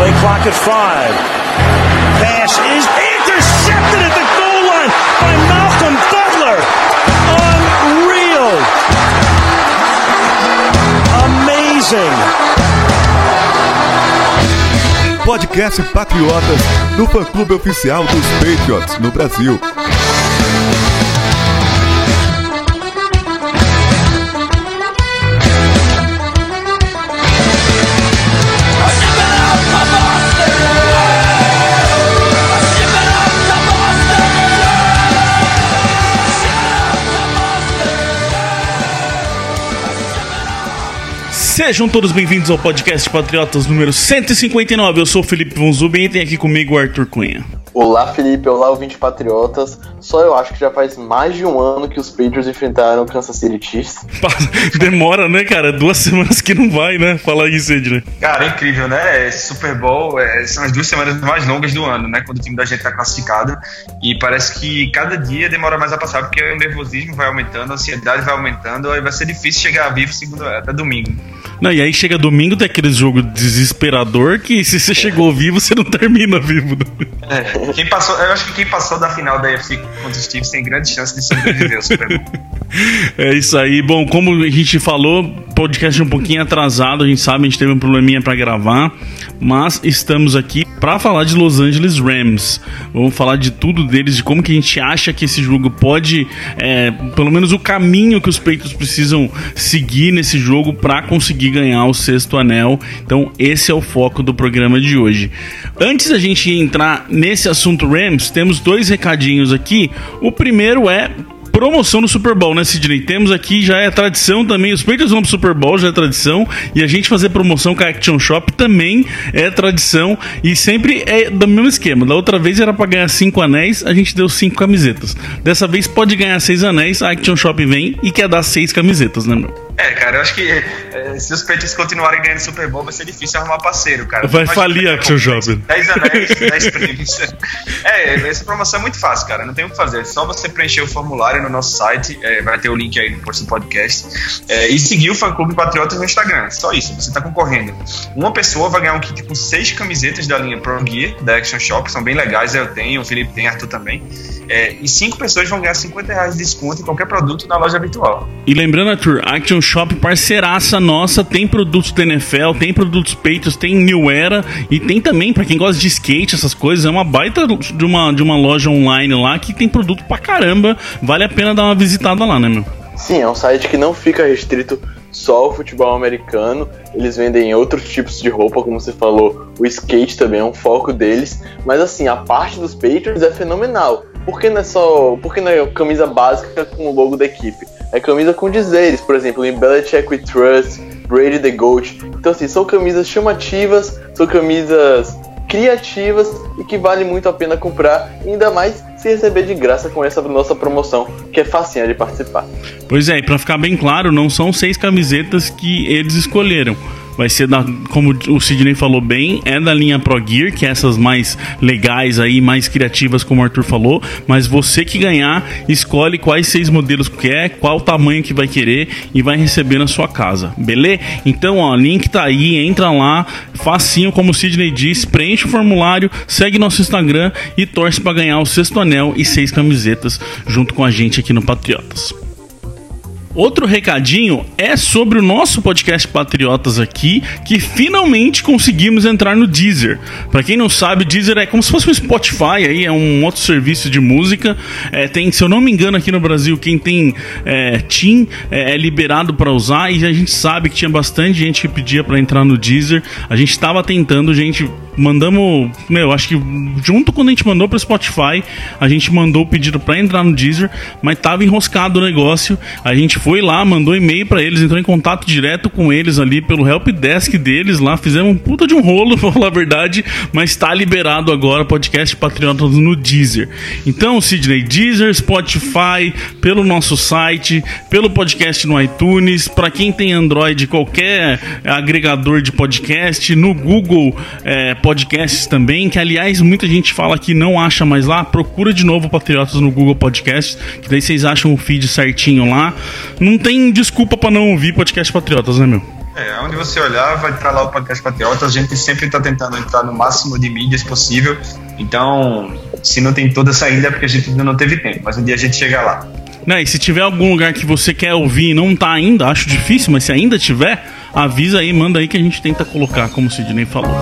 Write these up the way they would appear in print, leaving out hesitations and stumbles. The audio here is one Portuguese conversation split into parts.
Play clock at 5. Pass is intercepted at the goal line by Malcolm Butler. Unreal. Amazing. Podcast Patriotas, do fã-clube oficial dos Patriots no Brasil. Sejam todos bem-vindos ao podcast Patriotas número 159. Eu sou o Felipe Von Zuben e tem aqui comigo o Arthur Cunha. Olá, Felipe. Olá, ouvinte Patriotas. Só eu acho que já faz mais de um ano que os Patriots enfrentaram o Kansas City Chiefs. Demora, né, cara? 2 semanas que não vai, né? Fala aí, Sidney. Cara, é incrível, né? Esse Super Bowl são as 2 semanas mais longas do ano, né? Quando o time da gente tá classificado. E parece que cada dia demora mais a passar, porque o nervosismo vai aumentando, a ansiedade vai aumentando, aí vai ser difícil chegar vivo até domingo. Não, e aí chega domingo, tem aquele jogo desesperador que se você chegou vivo, você não termina vivo. Eu acho que quem passou da final da AFC contra os Chiefs tem grande chance de sobreviver ao Super Bowl. É isso aí. Bom, como a gente falou, podcast um pouquinho atrasado, a gente sabe, a gente teve um probleminha pra gravar, mas estamos aqui pra falar de Los Angeles Rams. Vamos falar de tudo deles, de como que a gente acha que esse jogo pode, pelo menos o caminho que os Patriots precisam seguir nesse jogo pra conseguir ganhar o 6º anel. Então esse é o foco do programa de hoje. Antes da gente entrar nesse assunto Rams, temos 2 recadinhos aqui. O primeiro é promoção no Super Bowl, né, Sidney? Temos aqui, já é tradição também, os Patriots vão pro Super Bowl, já é tradição, e a gente fazer promoção com a Action Shop também é tradição, e sempre é do mesmo esquema. Da outra vez era pra ganhar 5 anéis, a gente deu 5 camisetas. Dessa vez pode ganhar 6 anéis, a Action Shop vem e quer dar 6 camisetas, né, meu? Cara, eu acho que se os Patriots continuarem ganhando Super Bowl, vai ser difícil arrumar parceiro, cara. Vai falir a Action Shop. 10 anéis, 10 prêmios. Essa promoção é muito fácil, cara. Não tem o que fazer. É só você preencher o formulário no nosso site. Vai ter o link aí no post do podcast. E seguir o fã-clube Patriotas no Instagram. Só isso. Você tá concorrendo. Uma pessoa vai ganhar um kit com 6 camisetas da linha Pro Gear, da Action Shop. São bem legais. Eu tenho, o Felipe tem, Arthur também. E 5 pessoas vão ganhar R$50 de desconto em qualquer produto na loja virtual. E lembrando, Arthur, a Action Shop, parceiraça nossa, tem produtos da NFL, tem produtos Patriots, tem New Era e tem também, pra quem gosta de skate, essas coisas, é uma baita de uma loja online lá que tem produto pra caramba. Vale a pena dar uma visitada lá, né, meu? Sim, é um site que não fica restrito só ao futebol americano. Eles vendem outros tipos de roupa, como você falou, o skate também é um foco deles. Mas assim, a parte dos Patriots é fenomenal. Por que não é camisa básica com o logo da equipe? É camisa com dizeres, por exemplo, em Belichick We Trust, Brady the GOAT. Então assim, são camisas chamativas, são camisas criativas e que vale muito a pena comprar, ainda mais se receber de graça com essa nossa promoção, que é facinha de participar. Pois é, e pra ficar bem claro, não são 6 camisetas que eles escolheram. Vai ser como o Sidney falou bem, é da linha Pro Gear, que é essas mais legais aí, mais criativas, como o Arthur falou. Mas você que ganhar, escolhe quais 6 modelos que quer, qual tamanho que vai querer e vai receber na sua casa, beleza? Então, ó, link tá aí, entra lá, facinho, como o Sidney disse, preenche o formulário, segue nosso Instagram e torce pra ganhar o 6º anel e 6 camisetas junto com a gente aqui no Patriotas. Outro recadinho é sobre o nosso podcast Patriotas aqui, que finalmente conseguimos entrar no Deezer. Pra quem não sabe, o Deezer é como se fosse um Spotify, aí é um outro serviço de música. Tem, se eu não me engano, aqui no Brasil, quem tem TIM é liberado pra usar, e a gente sabe que tinha bastante gente que pedia pra entrar no Deezer. A gente tava tentando, mandamos, acho que junto quando a gente mandou pro Spotify, a gente mandou o pedido pra entrar no Deezer, mas tava enroscado o negócio. A gente foi lá, mandou e-mail pra eles, entrou em contato direto com eles ali pelo helpdesk deles lá, fizemos um puta de um rolo, pra falar a verdade, mas tá liberado agora o podcast Patriotas no Deezer. Então, Sidney, Deezer, Spotify, pelo nosso site, pelo podcast no iTunes, pra quem tem Android, qualquer agregador de podcast, no Google Podcasts também, que aliás muita gente fala que não acha mais lá, procura de novo Patriotas no Google Podcasts, que daí vocês acham o feed certinho lá. Não tem desculpa pra não ouvir podcast Patriotas, né, meu? Onde você olhar, vai estar lá o Podcast Patriotas. A gente sempre está tentando entrar no máximo de mídias possível. Então, se não tem toda essa ainda, é porque a gente ainda não teve tempo. Mas um dia a gente chega lá. E se tiver algum lugar que você quer ouvir e não tá ainda, acho difícil, mas se ainda tiver, avisa aí, manda aí que a gente tenta colocar, como o Sidney falou.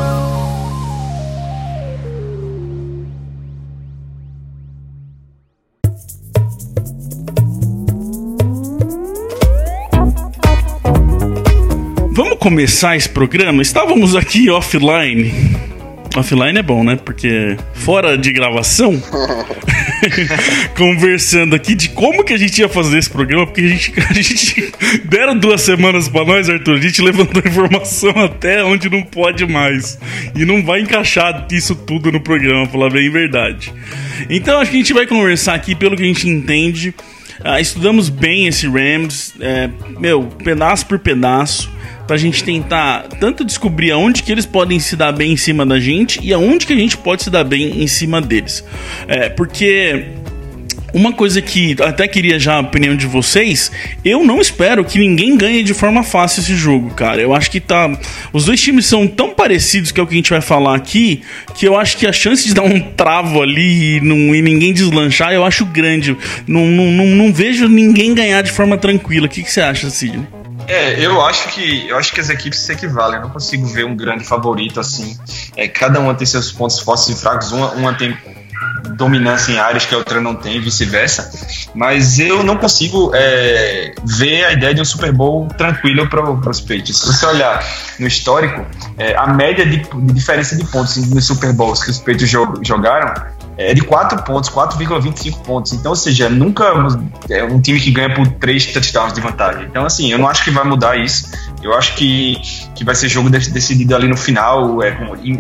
Vamos começar esse programa? Estávamos aqui offline. Offline é bom, né? Porque fora de gravação, conversando aqui de como que a gente ia fazer esse programa, porque a gente deram 2 semanas pra nós, Arthur. A gente levantou informação até onde não pode mais. E não vai encaixar isso tudo no programa, pra falar bem a verdade. Então acho que a gente vai conversar aqui pelo que a gente entende. Estudamos bem esse Rams, pedaço por pedaço, pra gente tentar tanto descobrir aonde que eles podem se dar bem em cima da gente e aonde que a gente pode se dar bem em cima deles. Porque uma coisa que até queria já a opinião de vocês, eu não espero que ninguém ganhe de forma fácil esse jogo, cara. Eu acho que os dois times são tão parecidos, que é o que a gente vai falar aqui, que eu acho que a chance de dar um travo ali e ninguém deslanchar, eu acho grande. Não vejo ninguém ganhar de forma tranquila. O que você acha, Sidney? Eu acho que as equipes se equivalem. Eu não consigo ver um grande favorito assim. Cada uma tem seus pontos fortes e fracos. Uma tem dominância em áreas que a outra não tem, e vice-versa. Mas eu não consigo ver a ideia de um Super Bowl tranquilo para os Patriots. Se você olhar no histórico, a média de diferença de pontos nos Super Bowls que os Patriots jogaram é de 4 pontos, 4,25 pontos. Então, ou seja, nunca é um time que ganha por 3 touchdowns de vantagem. Então, assim, eu não acho que vai mudar isso. Eu acho que vai ser jogo decidido ali no final,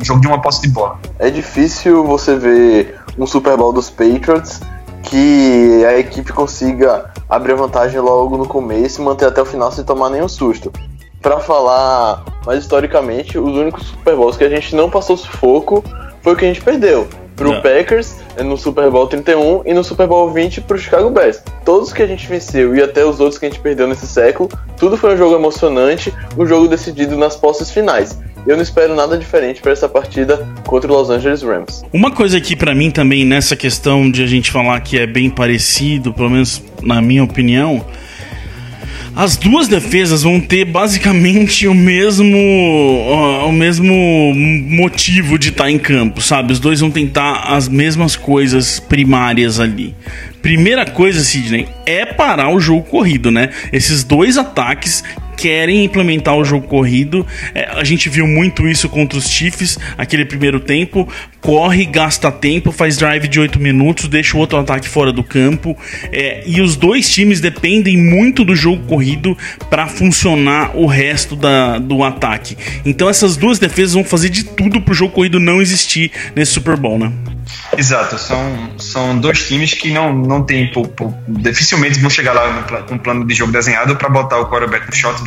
jogo de uma posse de bola. É difícil você ver um Super Bowl dos Patriots que a equipe consiga abrir a vantagem logo no começo e manter até o final sem tomar nenhum susto. Pra falar mais historicamente, os únicos Super Bowls que a gente não passou sufoco foi o que a gente perdeu pro Packers no Super Bowl 31 e no Super Bowl 20 pro Chicago Bears. Todos que a gente venceu e até os outros que a gente perdeu nesse século, tudo foi um jogo emocionante, um jogo decidido nas posses finais. Eu não espero nada diferente para essa partida contra o Los Angeles Rams. Uma coisa aqui pra mim também, nessa questão de a gente falar que é bem parecido, pelo menos na minha opinião, as duas defesas vão ter basicamente o mesmo motivo de estar em campo, sabe? Os dois vão tentar as mesmas coisas primárias ali. Primeira coisa, Sidney, é parar o jogo corrido, né? Esses dois ataques querem implementar o jogo corrido. A gente viu muito isso contra os Chiefs, aquele primeiro tempo, corre, gasta tempo, faz drive de 8 minutos, deixa o outro ataque fora do campo, e os dois times dependem muito do jogo corrido para funcionar o resto do ataque. Então essas duas defesas vão fazer de tudo pro jogo corrido não existir nesse Super Bowl, né? Exato, são dois times que não tem, dificilmente vão chegar lá com um plano de jogo desenhado para botar o quarterback no shotgun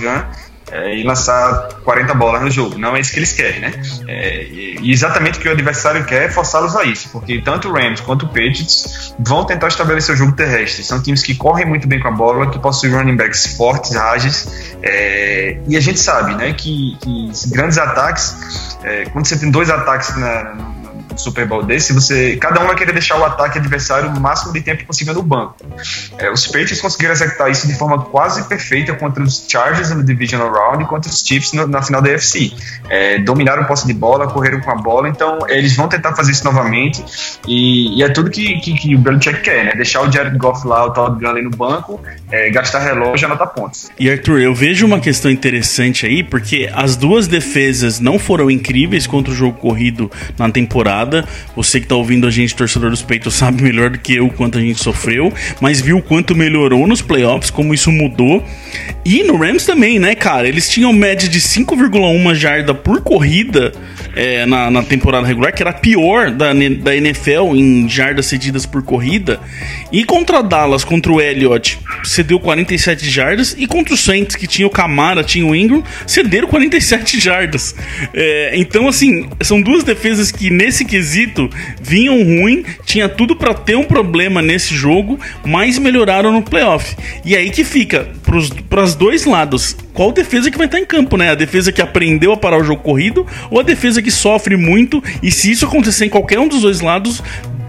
e lançar 40 bolas no jogo. Não é isso que eles querem, né? E exatamente o que o adversário quer é forçá-los a isso, porque tanto o Rams quanto o Patriots vão tentar estabelecer o jogo terrestre. São times que correm muito bem com a bola, que possuem running backs fortes, ágeis, e a gente sabe, né, que grandes ataques, quando você tem dois ataques no Super Bowl desse, cada um vai querer deixar o ataque adversário o máximo de tempo possível no banco. Os Patriots conseguiram executar isso de forma quase perfeita contra os Chargers no Divisional Round e contra os Chiefs na final da AFC. Dominaram o posse de bola, correram com a bola, então eles vão tentar fazer isso novamente e é tudo que o Belichick quer, né? Deixar o Jared Goff lá, o Todd Gurley no banco, gastar relógio e anotar pontos. E Arthur, eu vejo uma questão interessante aí, porque as duas defesas não foram incríveis contra o jogo corrido na temporada. Você que tá ouvindo a gente, torcedor dos Patriots, sabe melhor do que eu o quanto a gente sofreu, mas viu o quanto melhorou nos playoffs, como isso mudou. E no Rams também, né, cara? Eles tinham média de 5,1 jarda por corrida na temporada regular, que era a pior da NFL em jardas cedidas por corrida. E contra Dallas, contra o Elliott, cedeu 47 jardas. E contra o Saints, que tinha o Kamara, tinha o Ingram, cederam 47 jardas. Então, assim, são duas defesas que nesse quesito vinham ruim, tinha tudo pra ter um problema nesse jogo, mas melhoraram no playoff. E aí que fica, pros dois lados, qual defesa que vai estar em campo, né? A defesa que aprendeu a parar o jogo corrido ou a defesa que sofre muito, e se isso acontecer em qualquer um dos dois lados,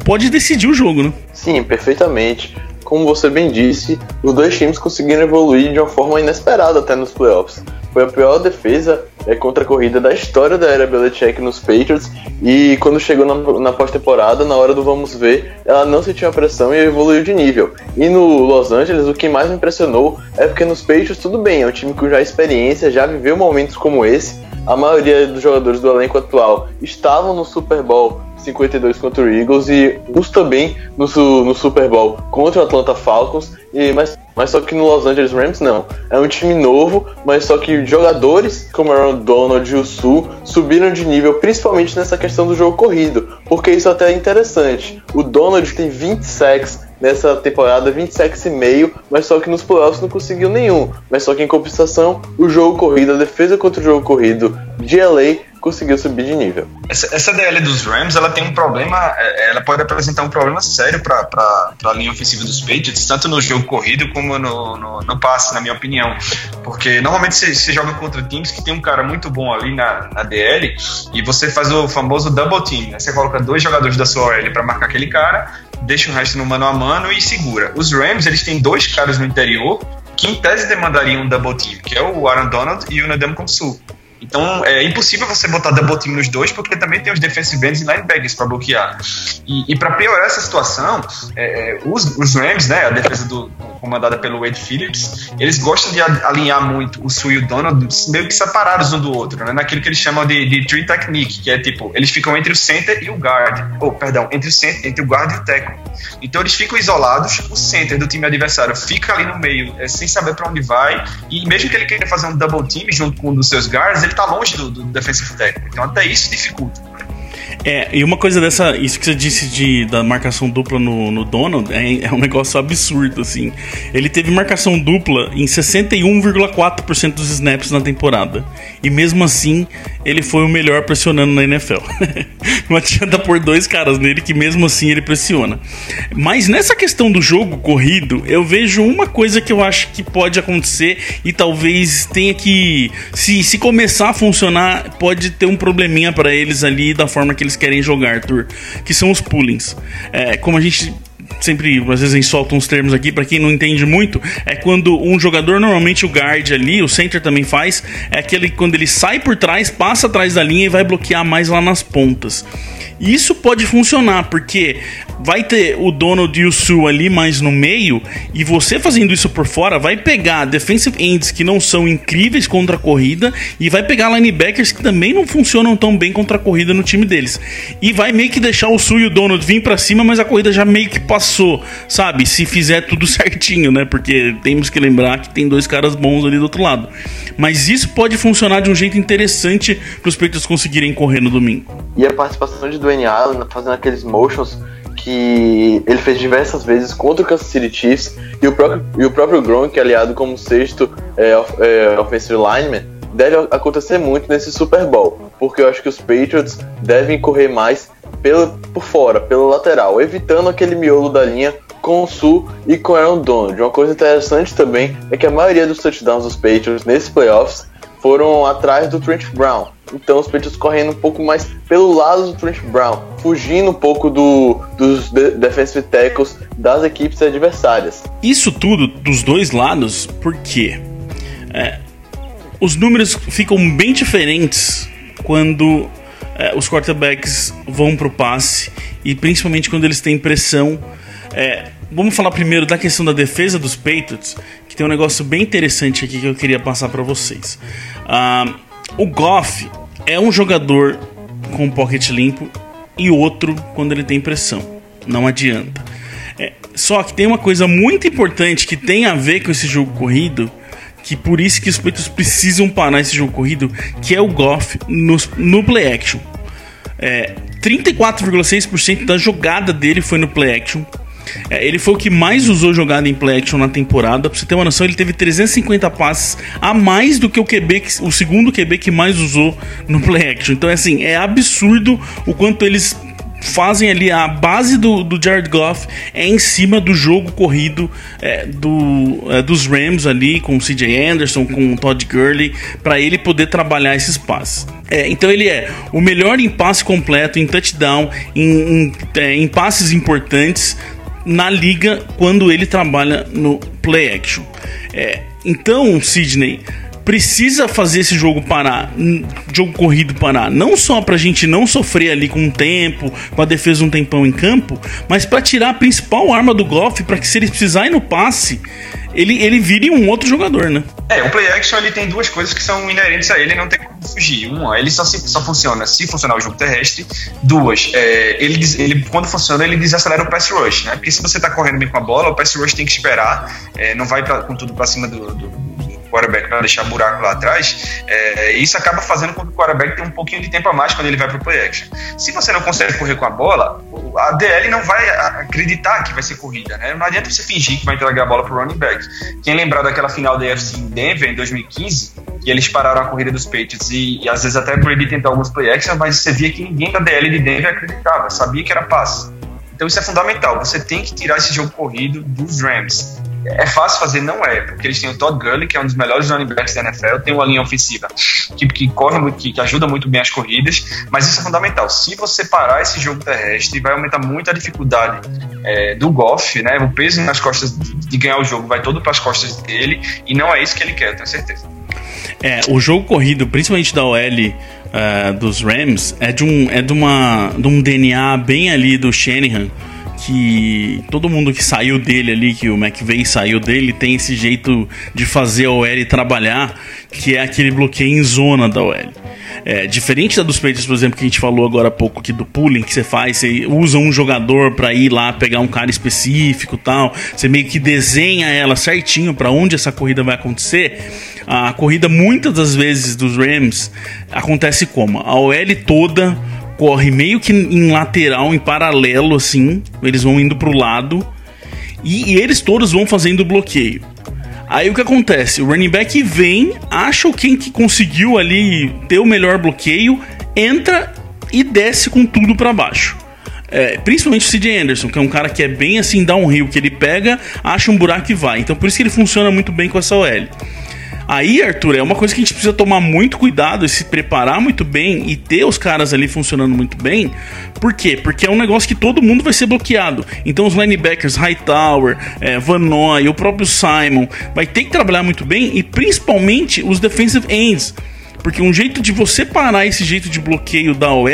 pode decidir o jogo, né? Sim, perfeitamente. Como você bem disse, os dois times conseguiram evoluir de uma forma inesperada até nos playoffs. Foi a pior defesa contra a corrida da história da era Belichick nos Patriots, e quando chegou na pós-temporada, na hora do vamos ver, ela não sentiu a pressão e evoluiu de nível. E no Los Angeles, o que mais me impressionou é porque nos Patriots tudo bem, é um time com já experiência, já viveu momentos como esse. A maioria dos jogadores do elenco atual estavam no Super Bowl 52 contra o Eagles e uns também no Super Bowl contra o Atlanta Falcons, mas só que no Los Angeles Rams não. É um time novo, mas só que jogadores como Aaron Donald e o Su subiram de nível, principalmente nessa questão do jogo corrido, porque isso até é interessante. O Donald tem 20 sacks nessa temporada, 20 sacks e meio, mas só que nos playoffs não conseguiu nenhum. Mas só que em compensação, o jogo corrido, a defesa contra o jogo corrido de LA conseguiu subir de nível. Essa DL dos Rams, ela tem um problema, ela pode apresentar um problema sério para a linha ofensiva dos Patriots, tanto no jogo corrido como no passe, na minha opinião. Porque normalmente você joga contra times que tem um cara muito bom ali na DL e você faz o famoso double team, né? Você coloca 2 jogadores da sua OL para marcar aquele cara, deixa o resto no mano a mano e segura. Os Rams, eles têm 2 caras no interior que em tese demandariam um double team, que é o Aaron Donald e o Ndamukong Suh. Então é impossível você botar double team nos dois, porque também tem os defensive ends e linebackers para bloquear. E para piorar essa situação, os Rams, né, a defesa comandada pelo Wade Phillips, eles gostam de alinhar muito o Suh e o Donald meio que separados um do outro, né, naquilo que eles chamam de tree technique, que é tipo, eles ficam entre o center e o guard, entre o guard e o tackle. Então eles ficam isolados, o center do time adversário fica ali no meio, sem saber para onde vai, e mesmo que ele queira fazer um double team junto com um dos seus guards, ele tá longe do defensive tackle, então até isso dificulta. E uma coisa isso que você disse da marcação dupla no Donald é um negócio absurdo, assim. Ele teve marcação dupla em 61,4% dos snaps na temporada. E mesmo assim, ele foi o melhor pressionando na NFL. Não adianta pôr 2 caras nele que mesmo assim ele pressiona. Mas nessa questão do jogo corrido, eu vejo uma coisa que eu acho que pode acontecer e talvez tenha que... Se começar a funcionar, pode ter um probleminha para eles ali da forma que eles querem jogar, Arthur, que são os pullings. Como a gente sempre, às vezes a gente solta uns termos aqui, pra quem não entende muito, é quando um jogador, normalmente o guard ali, o center também faz, é aquele quando ele sai por trás, passa atrás da linha e vai bloquear mais lá nas pontas. E isso pode funcionar, porque vai ter o Donald e o Suh ali mais no meio, e você fazendo isso por fora vai pegar defensive ends que não são incríveis contra a corrida, e vai pegar linebackers que também não funcionam tão bem contra a corrida no time deles. E vai meio que deixar o Suh e o Donald vir pra cima, mas a corrida já meio que passou, sabe? Se fizer tudo certinho, né? Porque temos que lembrar que tem 2 caras bons ali do outro lado. Mas isso pode funcionar de um jeito interessante para os Patriots conseguirem correr no domingo. E a participação de Dwayne Allen fazendo aqueles motions que ele fez diversas vezes contra o Kansas City Chiefs, e o próprio Gronk, aliado como 6º offensive lineman, deve acontecer muito nesse Super Bowl, porque eu acho que os Patriots devem correr mais por fora, pelo lateral, evitando aquele miolo da linha com o Suh e com o Aaron Donald. Uma coisa interessante também é que a maioria dos touchdowns dos Patriots nesses playoffs foram atrás do Trent Brown. Então os Patriots correndo um pouco mais pelo lado do Trent Brown, fugindo um pouco dos defensive tackles das equipes adversárias. Isso tudo dos dois lados, porque os números ficam bem diferentes quando os quarterbacks vão pro passe, e principalmente quando eles têm pressão. Vamos falar primeiro da questão da defesa dos Patriots, que tem um negócio bem interessante aqui que eu queria passar para vocês. O Goff é um jogador com um pocket limpo e outro quando ele tem pressão. Não adianta. Só que tem uma coisa muito importante que tem a ver com esse jogo corrido, que por isso que os Patriots precisam parar esse jogo corrido, que é o Goff no play action. 34,6% da jogada dele foi no play action. Ele foi o que mais usou jogada em play action na temporada. Pra você ter uma noção, ele teve 350 passes a mais do que o segundo QB que mais usou no play action. Então é absurdo o quanto eles fazem ali a base do Jared Goff é em cima do jogo corrido dos Rams ali, com o C.J. Anderson, com o Todd Gurley, para ele poder trabalhar esses passes. Então ele é o melhor em passe completo, em touchdown, em passes importantes na liga quando ele trabalha no play action. Então, Sidney, precisa fazer esse jogo parar, jogo corrido parar, não só pra gente não sofrer ali com o tempo, com a defesa um tempão em campo, mas pra tirar a principal arma do Goff, pra que se ele precisar ir no passe, ele vire um outro jogador, né? O play action ele tem duas coisas que são inerentes a ele, não tem como fugir. Uma, ele só funciona se funcionar o jogo terrestre. Duas, ele quando funciona, ele desacelera o pass rush, né? Porque se você tá correndo bem com a bola, o pass rush tem que esperar, não vai com tudo pra cima do quarterback para deixar buraco lá atrás. Isso acaba fazendo com que o quarterback tenha um pouquinho de tempo a mais quando ele vai pro play action. Se você não consegue correr com a bola, a DL não vai acreditar que vai ser corrida, né? Não adianta você fingir que vai entregar a bola pro running back. Quem lembrar daquela final da AFC em Denver em 2015, que eles pararam a corrida dos Patriots e às vezes até proibiram tentar alguns play action, mas você via que ninguém da DL de Denver acreditava, sabia que era passe. Então isso é fundamental, você tem que tirar esse jogo corrido dos Rams. É fácil fazer? Não é, porque eles têm o Todd Gurley, que é um dos melhores running backs da NFL, tem uma linha ofensiva que corre muito, que ajuda muito bem as corridas, mas isso é fundamental. Se você parar esse jogo terrestre, vai aumentar muito a dificuldade do Goff, né? O peso nas costas de ganhar o jogo vai todo para as costas dele, e não é isso que ele quer, eu tenho certeza. O jogo corrido, principalmente da OL dos Rams, é de um DNA bem ali do Shanahan, que todo mundo que saiu dele ali, que o McVay saiu dele, tem esse jeito de fazer a OL trabalhar, que é aquele bloqueio em zona da OL. Diferente da dos Patriots, por exemplo, que a gente falou agora há pouco aqui do pooling que você faz, você usa um jogador para ir lá pegar um cara específico e tal, você meio que desenha ela certinho para onde essa corrida vai acontecer. A corrida muitas das vezes dos Rams acontece como? A OL toda corre meio que em lateral, em paralelo assim, eles vão indo pro lado e eles todos vão fazendo o bloqueio. Aí o que acontece? O running back vem, acha quem que conseguiu ali ter o melhor bloqueio, entra e desce com tudo pra baixo. Principalmente o C.J. Anderson, que é um cara que é bem assim downhill, que ele pega, acha um buraco e vai. Então por isso que ele funciona muito bem com essa OL. Aí, Arthur, é uma coisa que a gente precisa tomar muito cuidado e se preparar muito bem e ter os caras ali funcionando muito bem. Por quê? Porque é um negócio que todo mundo vai ser bloqueado. Então os linebackers, Hightower, Van Noy, o próprio Simon, vai ter que trabalhar muito bem, e principalmente os defensive ends. Porque um jeito de você parar esse jeito de bloqueio da OL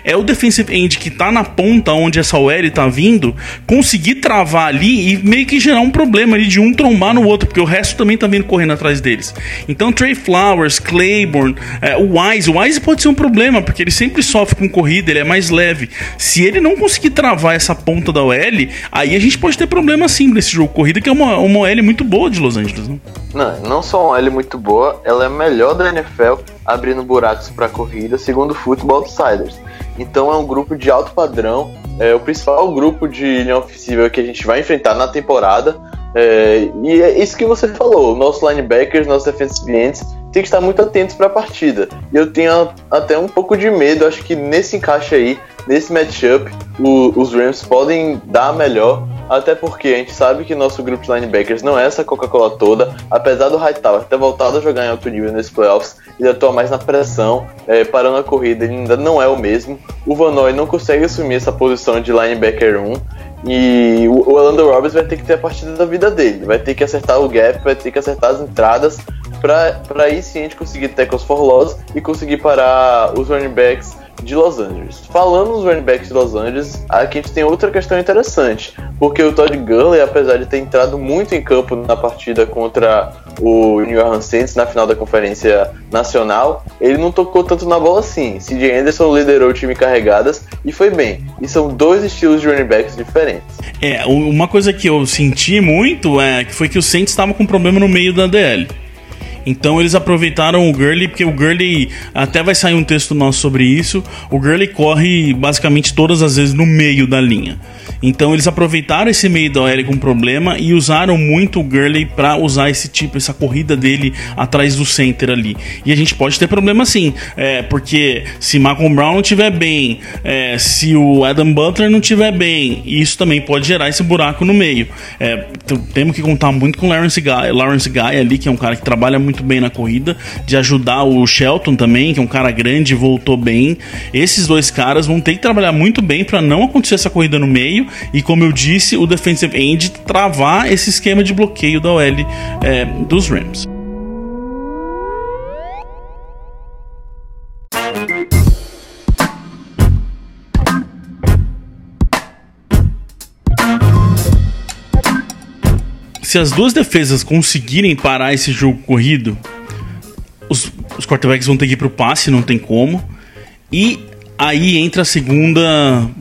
é o defensive end que tá na ponta onde essa OL tá vindo, conseguir travar ali e meio que gerar um problema ali de um trombar no outro, porque o resto também tá vindo correndo atrás deles. Então Trey Flowers, Claiborne, o Wise pode ser um problema, porque ele sempre sofre com corrida, ele é mais leve. Se ele não conseguir travar essa ponta da OL, aí a gente pode ter problema sim nesse jogo corrida, que é uma OL muito boa de Los Angeles, né? Não só uma OL muito boa, ela é a melhor da NFL abrindo buracos para corrida, segundo o Football Outsiders. Então é um grupo de alto padrão, o principal grupo de linha ofensiva que a gente vai enfrentar na temporada, e é isso que você falou, nossos linebackers, nossos defensive ends tem que estar muito atentos para a partida. E eu tenho até um pouco de medo, acho que nesse encaixe aí, nesse matchup, os Rams podem dar melhor, até porque a gente sabe que nosso grupo de linebackers não é essa Coca-Cola toda, apesar do Hightower ter voltado a jogar em alto nível nesses playoffs, ele atua mais na pressão, parando a corrida, ele ainda não é o mesmo. O Van Noy não consegue assumir essa posição de linebacker 1, e o Orlando Roberts vai ter que ter a partida da vida dele, vai ter que acertar o gap, vai ter que acertar as entradas, para aí sim a gente conseguir tackles for loss e conseguir parar os running backs de Los Angeles. Falando nos running backs de Los Angeles, aqui a gente tem outra questão interessante, porque o Todd Gurley, apesar de ter entrado muito em campo na partida contra o New Orleans Saints na final da Conferência Nacional, ele não tocou tanto na bola assim. C.J. Anderson liderou o time em carregadas e foi bem. E são dois estilos de running backs diferentes. Uma coisa que eu senti muito foi que o Saints estava com problema no meio da DL. Então eles aproveitaram o Gurley, porque o Gurley, até vai sair um texto nosso sobre isso, o Gurley corre basicamente todas as vezes no meio da linha. Então eles aproveitaram esse meio da OL com problema e usaram muito o Gurley para usar essa corrida dele atrás do center ali. E a gente pode ter problema sim, porque se Malcolm Brown não estiver bem, se o Adam Butler não estiver bem, isso também pode gerar esse buraco no meio. Então, temos que contar muito com o Lawrence Guy ali, que é um cara que trabalha muito bem na corrida, de ajudar o Shelton também, que é um cara grande e voltou bem. Esses dois caras vão ter que trabalhar muito bem para não acontecer essa corrida no meio. E como eu disse, o defensive end travar esse esquema de bloqueio da OL dos Rams. Se as duas defesas conseguirem parar esse jogo corrido, os quarterbacks vão ter que ir pro passe, não tem como. E aí entra a segunda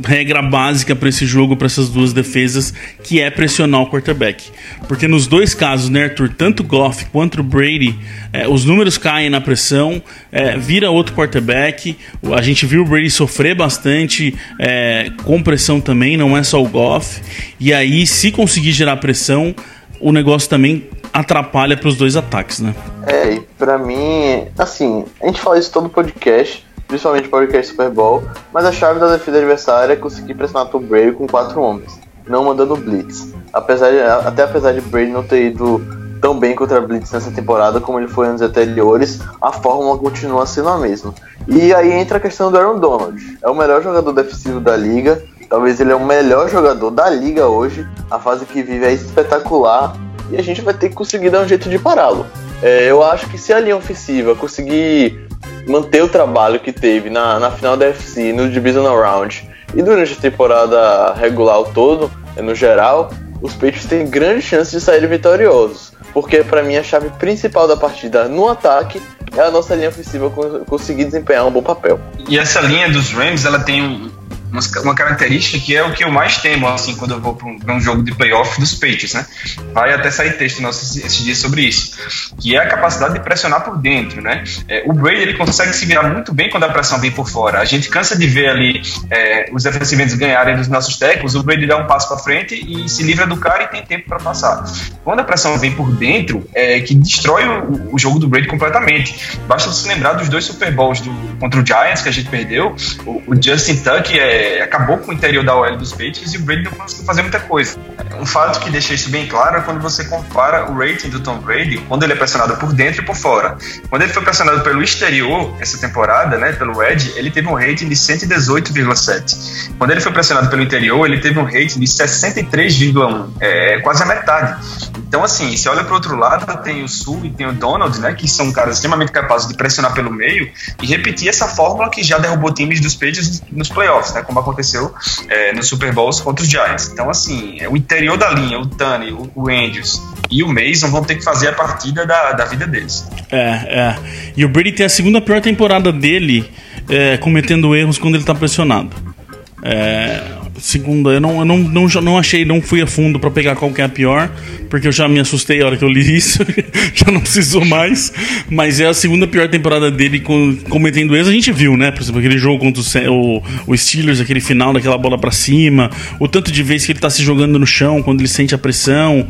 regra básica para esse jogo, para essas duas defesas, que é pressionar o quarterback. Porque nos dois casos, né, Arthur, tanto o Goff quanto o Brady, os números caem na pressão, vira outro quarterback. A gente viu o Brady sofrer bastante com pressão também, não é só o Goff. E aí, se conseguir gerar pressão, o negócio também atrapalha para os dois ataques, né? E pra mim, assim, a gente fala isso todo podcast, principalmente podcast Super Bowl, mas a chave da defesa adversária é conseguir pressionar o Tom Brady com 4 homens, não mandando blitz. Apesar de Brady não ter ido tão bem contra a blitz nessa temporada como ele foi anos anteriores, a fórmula continua sendo a mesma. E aí entra a questão do Aaron Donald. É o melhor jogador defensivo da liga, talvez ele é o melhor jogador da liga hoje. A fase que vive é espetacular e a gente vai ter que conseguir dar um jeito de pará-lo. Eu acho que se a linha ofensiva conseguir manter o trabalho que teve na final da NFC, no Divisional Round e durante a temporada regular todo, no geral, os Patriots têm grandes chances de saírem vitoriosos, porque para mim a chave principal da partida no ataque é a nossa linha ofensiva conseguir desempenhar um bom papel. E essa linha dos Rams, ela tem uma característica que é o que eu mais temo, assim, quando eu vou para um jogo de playoff dos Patriots, né? Vai até sair texto nosso esse dia sobre isso, que é a capacidade de pressionar por dentro, né? O Brady, ele consegue se virar muito bem quando a pressão vem por fora. A gente cansa de ver ali os defensivos ganharem dos nossos tackles, o Brady dá um passo para frente e se livra do cara e tem tempo para passar. Quando a pressão vem por dentro, que destrói o jogo do Brady completamente. Basta se lembrar dos 2 Super Bowls contra o Giants que a gente perdeu. O Justin Tucker acabou com o interior da OL dos Patriots e o Brady não conseguiu fazer muita coisa. Um fato que deixa isso bem claro é quando você compara o rating do Tom Brady quando ele é pressionado por dentro e por fora. Quando ele foi pressionado pelo exterior essa temporada, né, pelo edge, ele teve um rating de 118,7. Quando ele foi pressionado pelo interior, ele teve um rating de 63,1, quase a metade. Então, assim, se olha para o outro lado, tem o Sul e tem o Donald, né, que são caras extremamente capazes de pressionar pelo meio e repetir essa fórmula que já derrubou times dos Patriots nos playoffs, né, como aconteceu nos Super Bowls contra os Giants. Então, assim, o interior da linha, o Tunney, o Andrews e o Mason vão ter que fazer a partida da vida deles. E o Brady tem a segunda pior temporada dele cometendo erros quando ele tá pressionado. Segunda, eu não achei, não fui a fundo pra pegar qual que é a pior, porque eu já me assustei a hora que eu li isso. Já não precisou mais. Mas é a segunda pior temporada dele cometendo erros. A gente viu, né? Por exemplo, aquele jogo contra o Steelers, aquele final daquela bola pra cima, o tanto de vezes que ele tá se jogando no chão quando ele sente a pressão.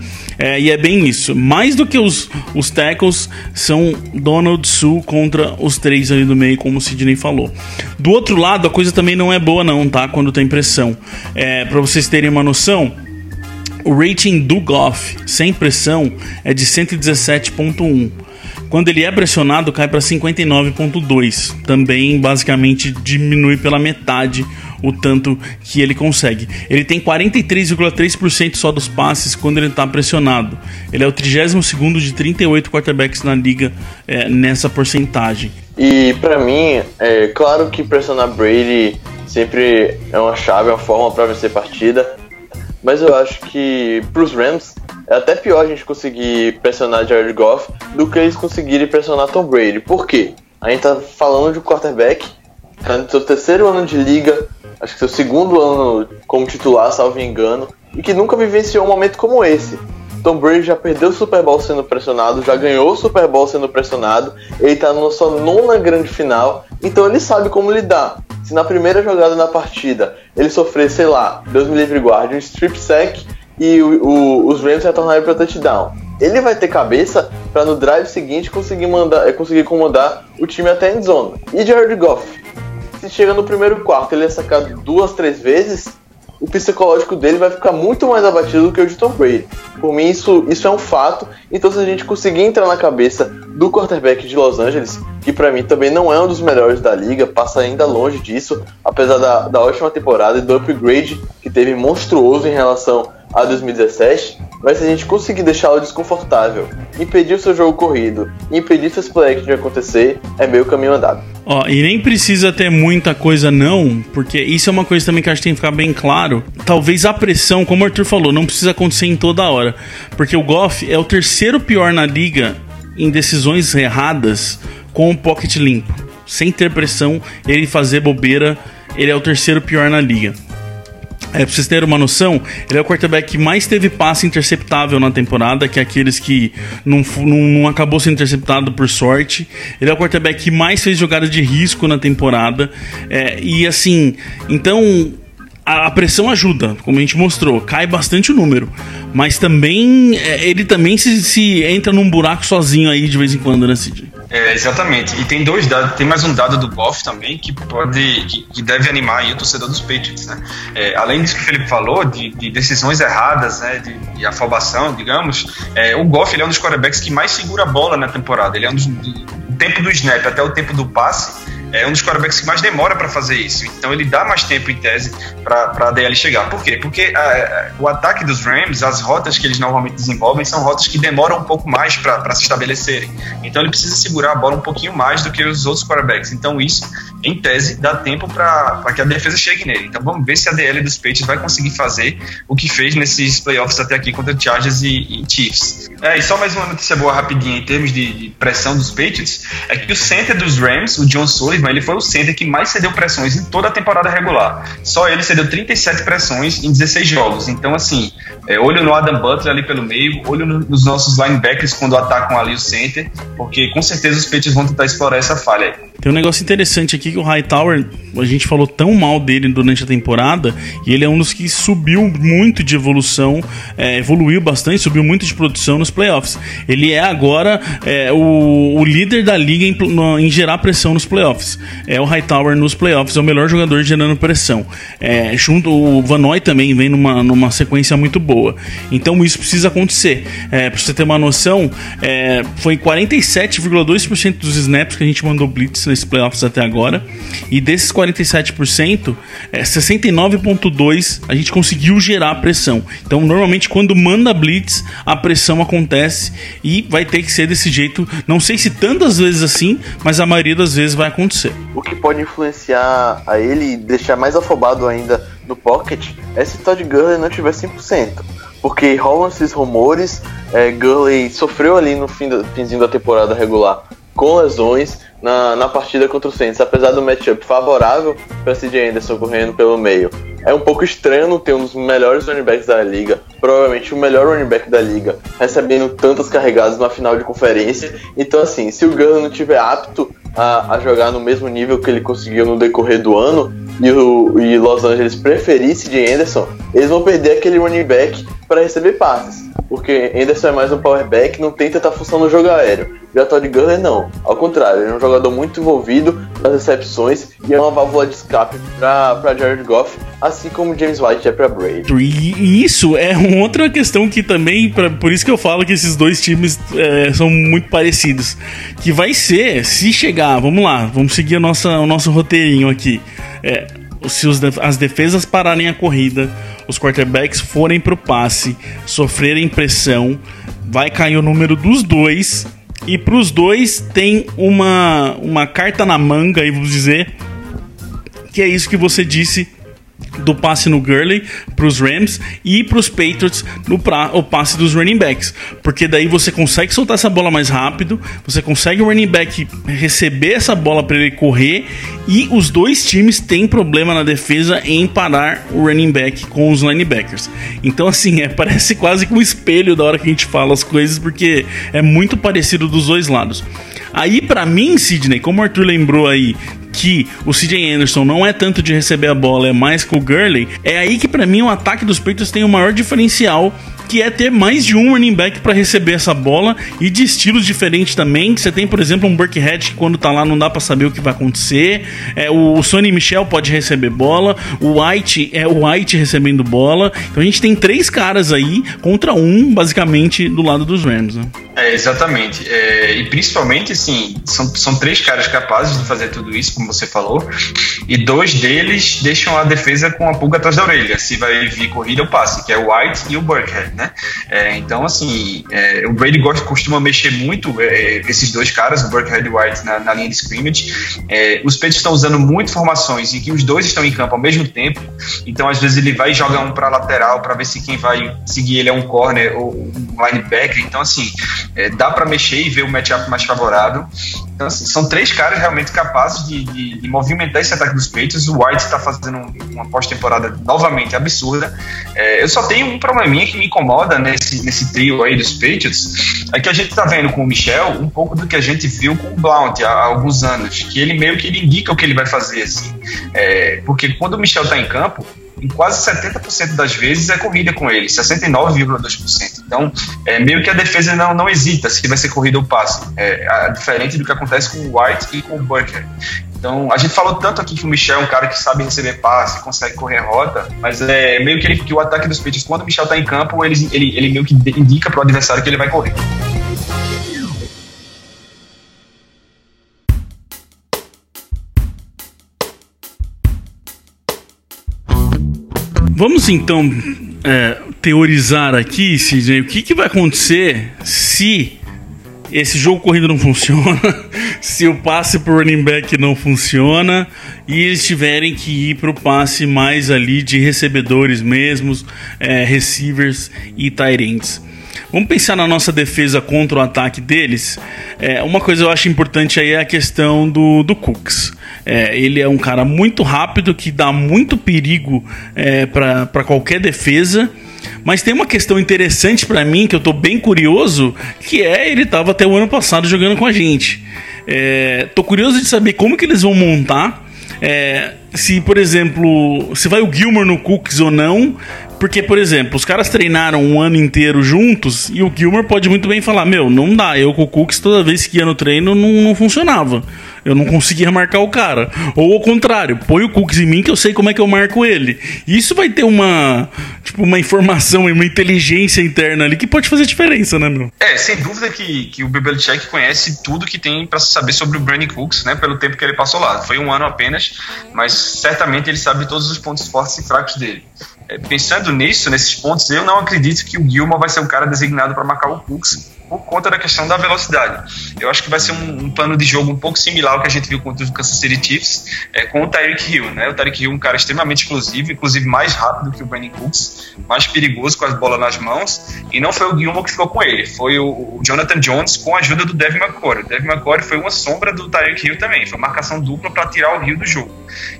E é bem isso. Mais do que os tackles, são Donald, Sue contra os 3 ali do meio, como o Sidney falou. Do outro lado, a coisa também não é boa não, tá? Quando tem pressão. Pra vocês terem uma noção, o rating do Goff sem pressão é de 117,1. Quando ele é pressionado, cai para 59,2. Também basicamente diminui pela metade o tanto que ele consegue. Ele tem 43,3% só dos passes quando ele está pressionado. Ele é o 32º de 38 quarterbacks na liga nessa porcentagem. E para mim, é claro que pressionar Brady sempre é uma chave, é uma forma para vencer partida, mas eu acho que pros Rams é até pior a gente conseguir pressionar Jared Goff do que eles conseguirem pressionar Tom Brady. Por quê? A gente tá falando de um quarterback que tá no seu 3º ano de liga, acho que seu 2º ano como titular, salvo engano, e que nunca vivenciou um momento como esse. Tom Brady já perdeu o Super Bowl sendo pressionado, já ganhou o Super Bowl sendo pressionado, ele tá na sua 9ª grande final, então ele sabe como lidar. Se na primeira jogada da partida ele sofrer, sei lá, Deus me livre e guarde, um strip sack e os Rams retornarem para touchdown, ele vai ter cabeça para no drive seguinte conseguir comandar o time até a endzone. E Jared Goff, se chega no primeiro quarto ele é sacado 2, 3 vezes, o psicológico dele vai ficar muito mais abatido do que o de Tom Brady. Por mim, isso é um fato. Então, se a gente conseguir entrar na cabeça do quarterback de Los Angeles, que pra mim também não é um dos melhores da liga, passa ainda longe disso, apesar da ótima temporada e do upgrade que teve monstruoso em relação a 2017, mas se a gente conseguir deixá-lo desconfortável, impedir o seu jogo corrido, impedir seus play action de acontecer, é meio caminho andado. E nem precisa ter muita coisa não, porque isso é uma coisa também que acho que tem que ficar bem claro. Talvez a pressão, como o Arthur falou, não precisa acontecer em toda hora, porque o Goff é o terceiro pior na liga em decisões erradas com o pocket limpo. Sem ter pressão, ele fazer bobeira, ele é o terceiro pior na liga. Pra vocês terem uma noção, ele é o quarterback que mais teve passe interceptável na temporada, que é aqueles que não acabou sendo interceptado por sorte. Ele é o quarterback que mais fez jogadas de risco na temporada. E assim, então a pressão ajuda, como a gente mostrou, cai bastante o número. Mas também, ele também se entra num buraco sozinho aí de vez em quando, né, Cid? Exatamente, e tem dois dados, tem mais um dado do Goff também que deve animar aí o torcedor dos Patriots, né? Além disso que o Felipe falou, de decisões erradas, né, de afobação, digamos, o Goff ele é um dos quarterbacks que mais segura a bola na temporada, ele é do tempo do snap até o tempo do passe, é um dos quarterbacks que mais demora para fazer isso. Então ele dá mais tempo em tese para a DL chegar. Por quê? Porque o ataque dos Rams, as rotas que eles normalmente desenvolvem são rotas que demoram um pouco mais para se estabelecerem. Então ele precisa segurar a bola um pouquinho mais do que os outros quarterbacks. Então isso, em tese, dá tempo para que a defesa chegue nele. Então vamos ver se a DL dos Patriots vai conseguir fazer o que fez nesses playoffs até aqui contra Chargers e Chiefs. E só mais uma notícia boa rapidinha em termos de pressão dos Patriots, é que o center dos Rams, o John Sullivan, ele foi o center que mais cedeu pressões em toda a temporada regular. Só ele cedeu 37 pressões em 16 jogos. Então, assim, olho no Adam Butler ali pelo meio, olho nos nossos linebackers quando atacam ali o center, porque com certeza os Patriots vão tentar explorar essa falha aí. Tem um negócio interessante aqui que o Hightower, a gente falou tão mal dele durante a temporada, e ele é um dos que subiu muito de evolução, evoluiu bastante, subiu muito de produção nos playoffs. Ele é agora o líder da liga em gerar pressão nos playoffs. O Hightower nos playoffs é o melhor jogador gerando pressão. O Van Noy também vem numa sequência muito boa. Então isso precisa acontecer. Pra você ter uma noção, foi 47,2% dos snaps que a gente mandou blitz nesses playoffs até agora, e desses 47%, 69,2% a gente conseguiu gerar pressão. Então normalmente quando manda blitz, a pressão acontece, e vai ter que ser desse jeito, não sei se tantas vezes assim, mas a maioria das vezes vai acontecer. O que pode influenciar a ele e deixar mais afobado ainda no pocket é se Todd Gurley não tiver 100%. Porque rolam esses rumores, Gurley sofreu ali no finzinho da temporada regular com lesões na partida contra o Saints, apesar do matchup favorável para CJ Anderson correndo pelo meio. É um pouco estranho não ter um dos melhores running backs da liga, provavelmente o melhor running back da liga, recebendo tantas carregadas na final de conferência. Então, assim, se o Gurley não estiver apto a jogar no mesmo nível que ele conseguiu no decorrer do ano, e Los Angeles preferir CJ Anderson, eles vão perder aquele running back para receber passes, porque Anderson é mais um power back, não tem tanta função no jogo aéreo. Já Todd Gurley não, ao contrário, ele é um jogador muito envolvido nas recepções e é uma válvula de escape para Jared Goff, assim como James White é para Brady. E isso é uma outra questão que também, por isso que eu falo que esses dois times são muito parecidos, que vai ser, se chegar, vamos seguir o nosso roteirinho aqui, se as defesas pararem a corrida, os quarterbacks forem pro passe, sofrerem pressão, vai cair o número dos dois. E pros dois tem uma carta na manga, aí vamos dizer, que é isso que você disse do passe no Gurley pros Rams e pros Patriots o passe dos running backs, porque daí você consegue soltar essa bola mais rápido, você consegue o running back receber essa bola para ele correr, e os dois times têm problema na defesa em parar o running back com os linebackers. Então assim, parece quase que um espelho da hora que a gente fala as coisas, porque é muito parecido dos dois lados. Aí pra mim, Sidney, como o Arthur lembrou aí que o CJ Anderson não é tanto de receber a bola, é mais com o Gurley, é aí que pra mim o ataque dos Patriots tem o maior diferencial, que é ter mais de um running back para receber essa bola, e de estilos diferentes também. Você tem, por exemplo, um Burkhead que quando tá lá não dá para saber o que vai acontecer, o Sonny Michel pode receber bola, o White recebendo bola. Então a gente tem 3 caras aí contra um, basicamente, do lado dos Rams, né? Exatamente. E principalmente, assim, são 3 caras capazes de fazer tudo isso, como você falou, e 2 deles deixam a defesa com a pulga atrás da orelha, se vai vir corrida ou passe, que é o White e o Burkhead, né? Então, assim, o Brady costuma mexer muito esses 2 caras, o Burkhead e o White, na linha de scrimmage. Os Patriots estão usando muito formações em que os 2 estão em campo ao mesmo tempo, então às vezes ele vai jogar um para lateral para ver se quem vai seguir ele é um corner ou um linebacker. Então, assim, dá para mexer e ver o matchup mais favorável. Então, assim, são 3 caras realmente capazes de movimentar esse ataque dos Patriots. O White está fazendo uma pós-temporada novamente absurda. Eu só tenho um probleminha que me incomoda nesse trio aí dos Patriots, é que a gente está vendo com o Michel um pouco do que a gente viu com o Blount há alguns anos, que ele meio que indica o que ele vai fazer, assim. Porque quando o Michel está em campo, em quase 70% das vezes é corrida com ele, 69,2%. Então, meio que a defesa não hesita se vai ser corrida ou passe, diferente do que acontece com o White e com o Burkhead. Então, a gente falou tanto aqui que o Michel é um cara que sabe receber passe, consegue correr rota, mas meio que o ataque dos Patriots, quando o Michel está em campo, ele meio que indica para o adversário que ele vai correr. Vamos então teorizar aqui, Sidney, o que vai acontecer se esse jogo corrido não funciona, se o passe pro running back não funciona e eles tiverem que ir pro passe mais ali de recebedores mesmos, receivers e tight ends. Vamos pensar na nossa defesa contra o ataque deles. Uma coisa eu acho importante aí é a questão do Cooks. Ele é um cara muito rápido, que dá muito perigo para qualquer defesa. Mas tem uma questão interessante para mim, que eu tô bem curioso, que ele tava até o ano passado jogando com a gente. Tô curioso de saber como que eles vão montar. Se, por exemplo, se vai o Gilmore no Cooks ou não. Porque, por exemplo, os caras treinaram um ano inteiro juntos e o Gilmore pode muito bem falar: não dá, eu com o Cooks toda vez que ia no treino não funcionava. Eu não conseguia marcar o cara. Ou ao contrário, põe o Cooks em mim que eu sei como é que eu marco ele. E isso vai ter uma informação e uma inteligência interna ali que pode fazer diferença, né, meu? Sem dúvida que o Bill Belichick conhece tudo que tem para saber sobre o Brandon Cooks, né, pelo tempo que ele passou lá. Foi um ano apenas, mas certamente ele sabe todos os pontos fortes e fracos dele. Pensando nesses pontos, eu não acredito que o Gilmore vai ser o cara designado para marcar o Cooks por conta da questão da velocidade. Eu acho que vai ser um plano de jogo um pouco similar ao que a gente viu contra o Kansas City Chiefs, com o Tyreek Hill, né? O Tyreek Hill é um cara extremamente explosivo, inclusive mais rápido que o Brandon Cooks, mais perigoso com as bolas nas mãos, e não foi o Gilmore que ficou com ele, foi o Jonathan Jones com a ajuda do Devin McCourty. O Devin McCourty foi uma sombra do Tyreek Hill também, foi marcação dupla para tirar o Hill do jogo.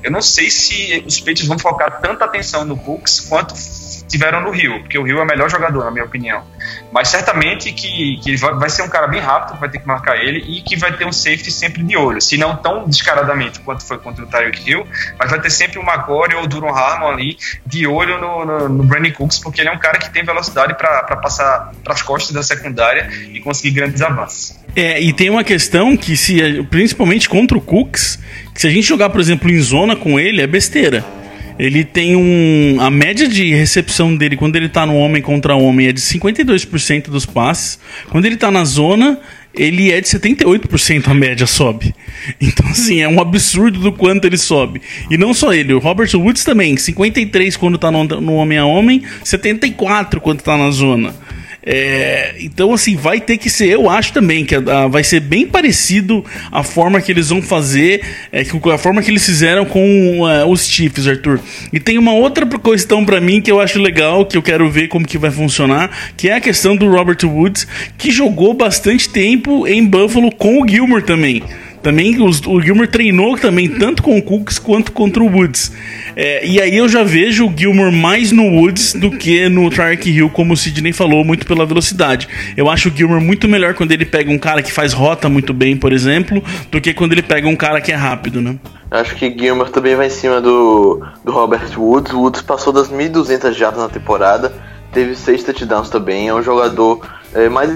Eu não sei se os Patriots vão focar tanta atenção no Cooks quanto tiveram no Hill, porque o Hill é o melhor jogador, na minha opinião. Mas certamente que vai ser um cara bem rápido, vai ter que marcar ele, e que vai ter um safety sempre de olho, se não tão descaradamente quanto foi contra o Tyreek Hill, mas vai ter sempre o McCourty ou o Duron Harmon ali de olho no Brandon Cooks, porque ele é um cara que tem velocidade para passar para as costas da secundária e conseguir grandes avanços. E tem uma questão que, principalmente contra o Cooks, que se a gente jogar, por exemplo, em zona com ele, é besteira. Ele tem a média de recepção dele quando ele tá no homem contra homem é de 52% dos passes. Quando ele tá na zona, ele é de 78%, a média sobe. Então, assim, é um absurdo do quanto ele sobe. E não só ele, o Robert Woods também, 53% quando tá no homem a homem, 74% quando tá na zona. Então, assim, vai ter que ser, eu acho também que vai ser bem parecido a forma que eles vão fazer, a forma que eles fizeram com os Chiefs, Arthur. E tem uma outra questão pra mim que eu acho legal, que eu quero ver como que vai funcionar, que é a questão do Robert Woods, que jogou bastante tempo em Buffalo com o Gilmore também. O Gilmore treinou também tanto com o Cooks quanto contra o Woods. E aí eu já vejo o Gilmore mais no Woods do que no Tyreek Hill, como o Sidney falou, muito pela velocidade. Eu acho o Gilmore muito melhor quando ele pega um cara que faz rota muito bem, por exemplo, do que quando ele pega um cara que é rápido, né? Acho que Gilmore também vai em cima do Robert Woods. O Woods passou das 1.200 jardas na temporada, teve 6 touchdowns também. É um jogador mais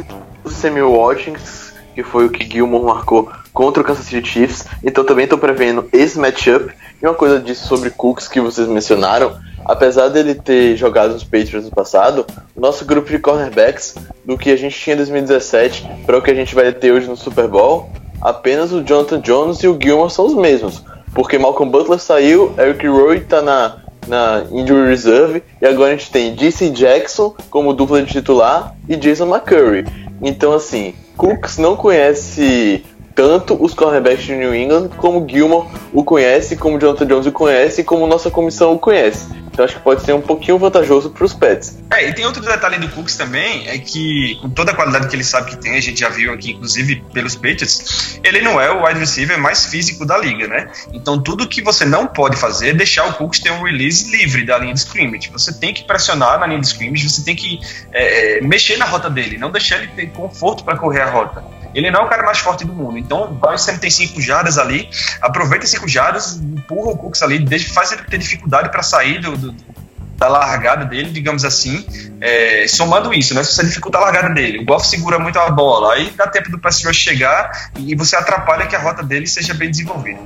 do Sammy Watkins, que foi o que Gilmore marcou contra o Kansas City Chiefs. Então também estou prevendo esse matchup. E uma coisa disso sobre Cooks que vocês mencionaram, apesar dele ter jogado nos Patriots no passado, o nosso grupo de cornerbacks, do que a gente tinha em 2017 para o que a gente vai ter hoje no Super Bowl, apenas o Jonathan Jones e o Gilmore são os mesmos, porque Malcolm Butler saiu, Eric Rowe está na Injury Reserve, e agora a gente tem J.C. Jackson como dupla de titular e Jason McCurry. Então, assim, Cooks não conhece tanto os cornerbacks de New England como Gilmore o conhece, como Jonathan Jones o conhece e como nossa comissão o conhece. Então acho que pode ser um pouquinho vantajoso para os Pets. E tem outro detalhe do Cooks também, é que com toda a qualidade que ele sabe que tem, a gente já viu aqui, inclusive pelos Patriots, ele não é o wide receiver mais físico da liga, né? Então tudo que você não pode fazer é deixar o Cooks ter um release livre da linha de scrimmage. Você tem que pressionar na linha de scrimmage, você tem que mexer na rota dele, não deixar ele ter conforto para correr a rota. Ele não é o cara mais forte do mundo, então vai sempre tem 5 jardas ali, aproveita 5 jardas, empurra o Cooks ali, faz ele ter dificuldade para sair da largada dele, digamos assim, somando isso, né? Se você dificulta a largada dele, o Goff segura muito a bola, aí dá tempo do pass rush chegar e você atrapalha que a rota dele seja bem desenvolvida.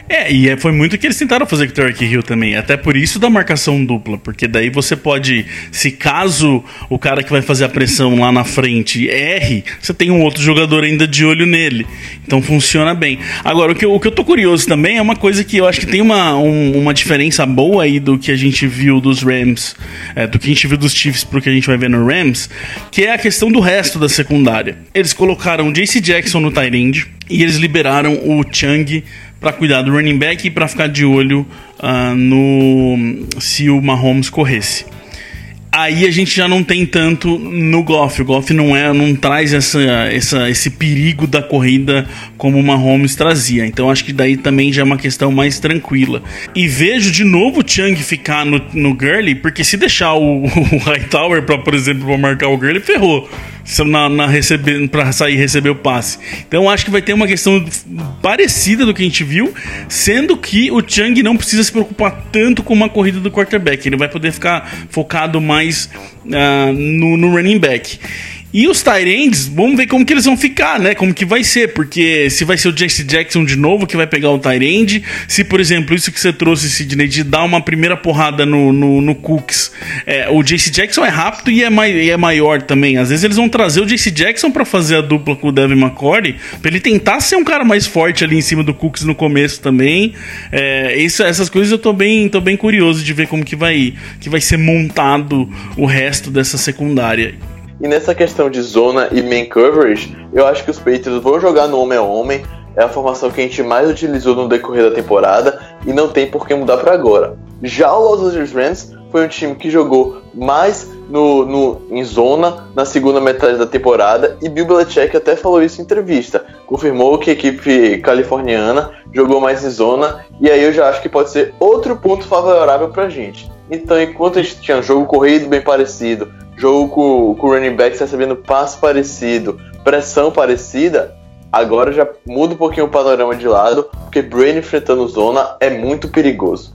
E foi muito o que eles tentaram fazer com o Tyreek Hill também. Até por isso da marcação dupla. Porque daí você pode, se caso o cara que vai fazer a pressão lá na frente erre, você tem um outro jogador ainda de olho nele. Então funciona bem. Agora, o que eu tô curioso também é uma coisa que eu acho que tem uma diferença boa aí do que a gente viu dos Rams, do que a gente viu dos Chiefs pro que a gente vai ver no Rams, que é a questão do resto da secundária. Eles colocaram o J.C. Jackson no tight end e eles liberaram o Chung para cuidar do running back e para ficar de olho se o Mahomes corresse. Aí a gente já não tem tanto no Goff. O Goff não traz esse perigo da corrida como o Mahomes trazia. Então acho que daí também já é uma questão mais tranquila. E vejo de novo o Chung ficar no Gurley, porque se deixar o Hightower, por exemplo, para marcar o Gurley, ferrou. Para sair e receber o passe. Então acho que vai ter uma questão parecida do que a gente viu, sendo que o Chung não precisa se preocupar tanto com uma corrida do quarterback. Ele vai poder ficar focado mais no running back. E os tight ends, vamos ver como que eles vão ficar, né? Como que vai ser, porque se vai ser o J.C. Jackson de novo que vai pegar o tight end, se, por exemplo, isso que você trouxe, Sidney, de dar uma primeira porrada no Cooks, o J.C. Jackson é rápido e é maior também. Às vezes eles vão trazer o J.C. Jackson pra fazer a dupla com o Devin McCourty, pra ele tentar ser um cara mais forte ali em cima do Cooks no começo também. Essas coisas eu tô bem curioso de ver como que vai ser montado o resto dessa secundária. E nessa questão de zona e man coverage, eu acho que os Patriots vão jogar no homem a homem. É a formação que a gente mais utilizou no decorrer da temporada e não tem por que mudar para agora. Já o Los Angeles Rams foi um time que jogou mais em zona na segunda metade da temporada, e Bill Belichick até falou isso em entrevista. Confirmou que a equipe californiana jogou mais em zona, e aí eu já acho que pode ser outro ponto favorável pra gente. Então, enquanto a gente tinha jogo corrido bem parecido, jogo com o running back recebendo passe parecido, pressão parecida, agora já muda um pouquinho o panorama de lado, porque Brady enfrentando zona é muito perigoso.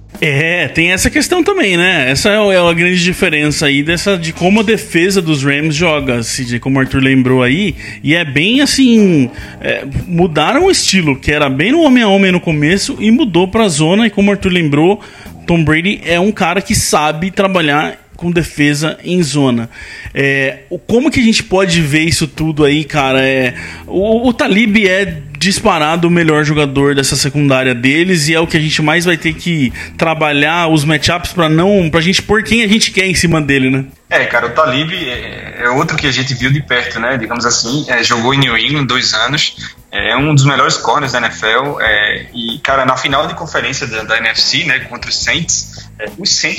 Tem essa questão também, né? Essa é a grande diferença aí de como a defesa dos Rams joga, como o Arthur lembrou aí, e é bem assim, mudaram o estilo, que era bem no homem a homem no começo e mudou pra zona, e como o Arthur lembrou, Tom Brady é um cara que sabe trabalhar com defesa em zona. Como que a gente pode ver isso tudo aí, cara? O Talib é disparado o melhor jogador dessa secundária deles e é o que a gente mais vai ter que trabalhar os matchups pra gente pôr quem a gente quer em cima dele, né? Cara, o Talib é outro que a gente viu de perto, né? Digamos assim, jogou em New England 2 anos, é um dos melhores corners da NFL, e, cara, na final de conferência da NFC, né, contra os Saints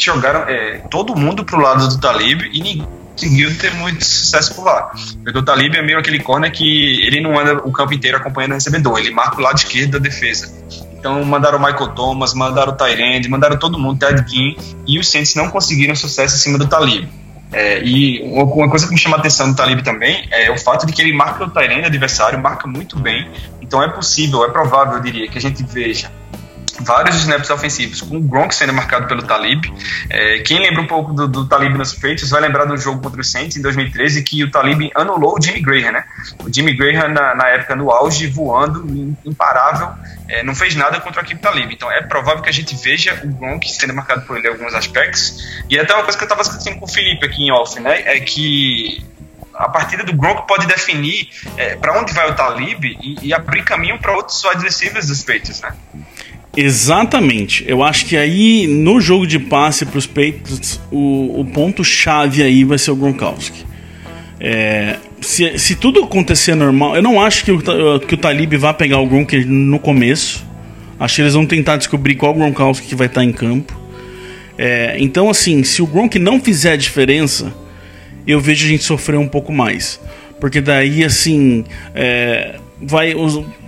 jogaram todo mundo pro lado do Talib e ninguém conseguiu ter muito sucesso por lá. Porque o Talib é meio aquele corner que ele não anda o campo inteiro acompanhando o recebedor, ele marca o lado esquerdo da defesa. Então mandaram o Michael Thomas, mandaram o Tyrande, mandaram todo mundo, Ted Ginn, e os Saints não conseguiram sucesso em cima do Talib. E uma coisa que me chama a atenção do Talib também é o fato de que ele marca o Tyrande adversário, marca muito bem. Então é possível, é provável, eu diria, que a gente veja vários snaps ofensivos com o Gronk sendo marcado pelo Talib. Quem lembra um pouco do Talib nos Patriots vai lembrar do jogo contra o Saints em 2013, que o Talib anulou o Jimmy Graham, né? O Jimmy Graham na época no auge, voando, imparável, não fez nada contra a equipe Talib. Então é provável que a gente veja o Gronk sendo marcado por ele em alguns aspectos. E até uma coisa que eu estava discutindo com o Felipe aqui em off, né? É que a partida do Gronk pode definir para onde vai o Talib e abrir caminho para outros wide receivers dos Patriots, né? Exatamente. Eu acho que aí no jogo de passe para os Patriots o ponto-chave aí vai ser o Gronkowski. Se tudo acontecer normal, eu não acho que o Talib vá pegar o Gronk no começo. Acho que eles vão tentar descobrir qual Gronkowski que vai estar em campo. Então, assim, se o Gronk não fizer a diferença, eu vejo a gente sofrer um pouco mais. Porque daí, assim,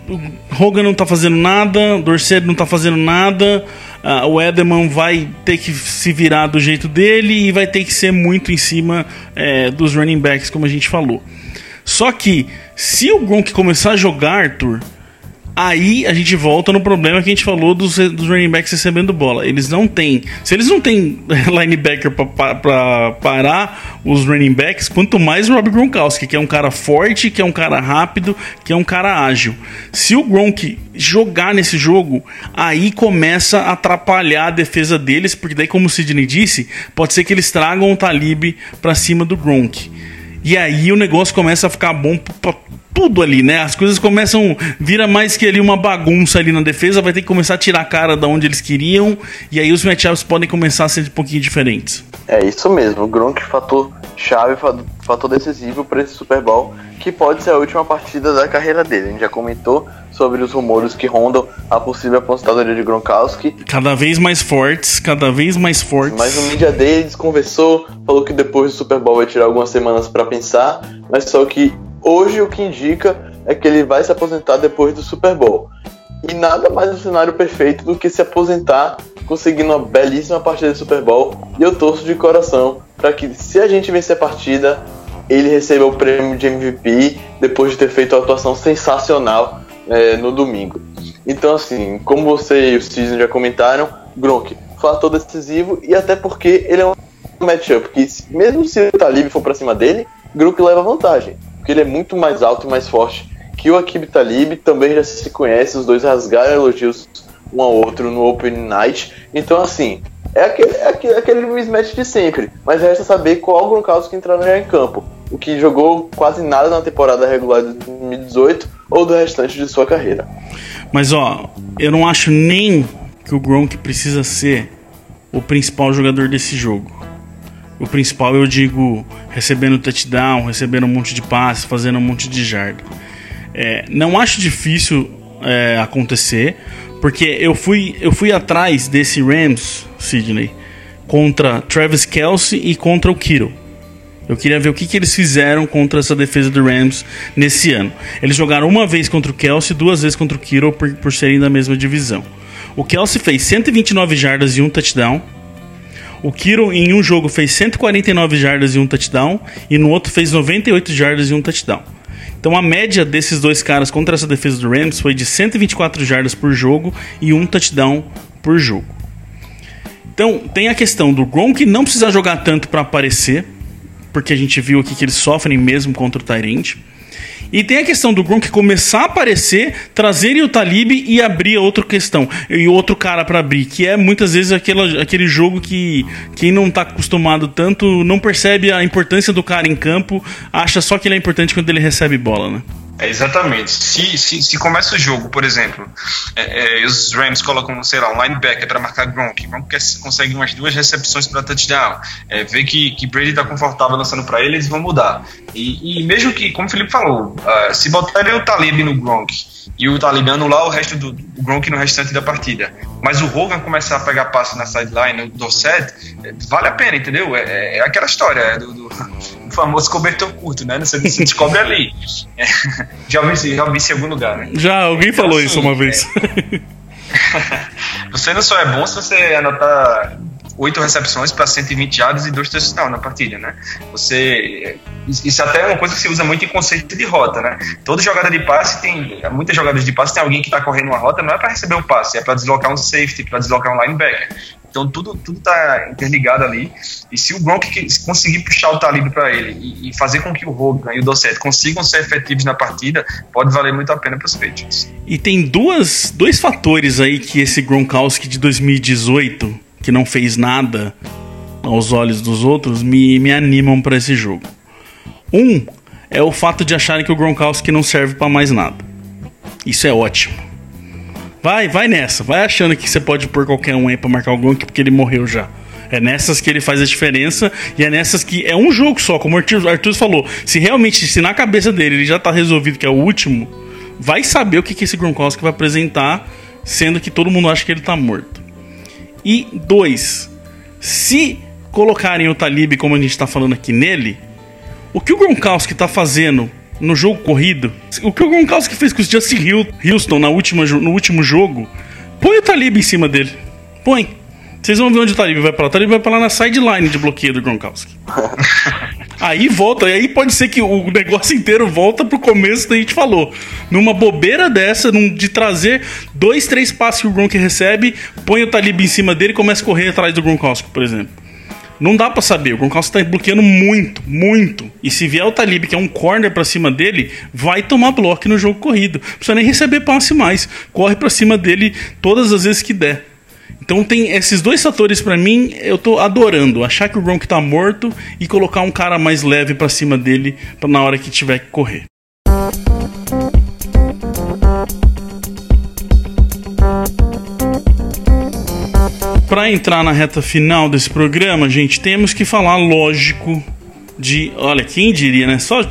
o Hogan não tá fazendo nada, o Dorsett não tá fazendo nada, o Edelman vai ter que se virar do jeito dele e vai ter que ser muito em cima dos running backs, como a gente falou. Só que se o Gronk começar a jogar, Arthur, aí a gente volta no problema que a gente falou dos running backs recebendo bola. Eles não têm. Se eles não têm linebacker pra parar os running backs, quanto mais o Rob Gronkowski, que é um cara forte, que é um cara rápido, que é um cara ágil. Se o Gronk jogar nesse jogo, aí começa a atrapalhar a defesa deles, porque daí, como o Sidney disse, pode ser que eles tragam o Talib pra cima do Gronk. E aí o negócio começa a ficar bom pra tudo ali, né? As coisas começam, vira mais que ali uma bagunça ali na defesa, vai ter que começar a tirar a cara da onde eles queriam, e aí os matchups podem começar a ser um pouquinho diferentes. É isso mesmo, o Gronk fator chave, fator decisivo para esse Super Bowl, que pode ser a última partida da carreira dele. A gente já comentou sobre os rumores que rondam a possível aposentadoria de Gronkowski. Cada vez mais fortes. Mas o Media Day desconversou, falou que depois do Super Bowl vai tirar algumas semanas para pensar, mas só que hoje o que indica é que ele vai se aposentar depois do Super Bowl. E nada mais um cenário perfeito do que se aposentar conseguindo uma belíssima partida de Super Bowl. E eu torço de coração para que, se a gente vencer a partida, ele receba o prêmio de MVP depois de ter feito uma atuação sensacional no domingo. Então, assim, como você e o Cisne já comentaram, Gronk, fator decisivo, e até porque ele é um matchup que, mesmo se o Talib for para cima dele, Gronk leva vantagem, porque ele é muito mais alto e mais forte que o Aqib Talib. Também já se conhece, os dois rasgaram elogios um ao outro no Open Night. Então, assim, é aquele mismatch de sempre, mas resta saber qual Gronkowski entrará em campo, o que jogou quase nada na temporada regular de 2018 ou do restante de sua carreira. Mas eu não acho nem que o Gronk precisa ser o principal jogador desse jogo. O principal, eu digo, recebendo touchdown, recebendo um monte de passe, fazendo um monte de jarda. Não acho difícil acontecer, porque eu fui atrás desse Rams, Sidney, contra Travis Kelce e contra o Kittle. Eu queria ver o que eles fizeram contra essa defesa do Rams nesse ano. Eles jogaram uma vez contra o Kelce e 2 vezes contra o Kittle por serem da mesma divisão. O Kelce fez 129 jardas e 1 touchdown. O Kittle em um jogo fez 149 jardas e 1 touchdown, e no outro fez 98 jardas e 1 touchdown. Então a média desses dois caras contra essa defesa do Rams foi de 124 jardas por jogo e 1 touchdown por jogo. Então tem a questão do Gronk não precisar jogar tanto para aparecer, porque a gente viu aqui que eles sofrem mesmo contra o Tyrant. E tem a questão do Gronk começar a aparecer, trazerem o Talib e abrir a outra questão, e outro cara para abrir, que é muitas vezes aquele jogo que quem não tá acostumado tanto não percebe a importância do cara em campo, acha só que ele é importante quando ele recebe bola, né? Exatamente. Se começa o jogo, por exemplo, os Rams colocam, sei lá, um linebacker para marcar Gronk consegue umas 2 recepções para touchdown, vê que Brady está confortável lançando para ele, eles vão mudar. E mesmo que, como o Felipe falou, se botarem o Talib no Gronk e o Talib anular o resto do Gronk no restante da partida, mas o Hogan começar a pegar passe na sideline, o Dorsett, vale a pena, entendeu? É aquela história do famoso cobertor curto, né? Você descobre ali. Já vi isso em algum lugar, né? Já, alguém falou isso uma vez. Você não só é bom se você anotar 8 recepções para 120 yards e 2 touchdowns na partida, né? Isso até é uma coisa que se usa muito em conceito de rota, né? Toda jogada de passe muitas jogadas de passe tem alguém que está correndo uma rota, não é para receber um passe, é para deslocar um safety, para deslocar um linebacker. Então tudo tá interligado ali. E se o Gronk conseguir puxar o Talib para ele e fazer com que o Hogan e o Dorsett consigam ser efetivos na partida, pode valer muito a pena para os Patriots. E tem dois fatores aí que esse Gronkowski de 2018, que não fez nada aos olhos dos outros, me animam para esse jogo. Um é o fato de acharem que o Gronkowski não serve para mais nada. Isso é ótimo. Vai nessa, vai achando que você pode pôr qualquer um aí pra marcar o Gronk porque ele morreu já. É nessas que ele faz a diferença e é nessas que é um jogo só, como o Arthur falou. Se na cabeça dele ele já tá resolvido que é o último, vai saber o que esse Gronkowski vai apresentar, sendo que todo mundo acha que ele tá morto. E 2, se colocarem o Talib como a gente tá falando aqui nele, o que o Gronkowski tá fazendo no jogo corrido, o que o Gronkowski fez com o Justin Houston no último jogo, põe o Talib em cima dele. Põe. Vocês vão ver onde o Talib vai pra lá. O Talib vai pra lá na sideline de bloqueio do Gronkowski. Aí volta, e aí pode ser que o negócio inteiro volta pro começo que a gente falou. Numa bobeira dessa, de trazer 2, 3 passes que o Gronk recebe, põe o Talib em cima dele e começa a correr atrás do Gronkowski, por exemplo. Não dá pra saber, o Gronkowski tá bloqueando muito. E se vier o Talib, que é um corner pra cima dele, vai tomar bloco no jogo corrido. Não precisa nem receber passe mais. Corre pra cima dele todas as vezes que der. Então tem esses 2 fatores pra mim, eu tô adorando. Achar que o Gronk tá morto e colocar um cara mais leve pra cima dele na hora que tiver que correr. Para entrar na reta final desse programa, gente, temos que falar, lógico, olha, quem diria, né? Só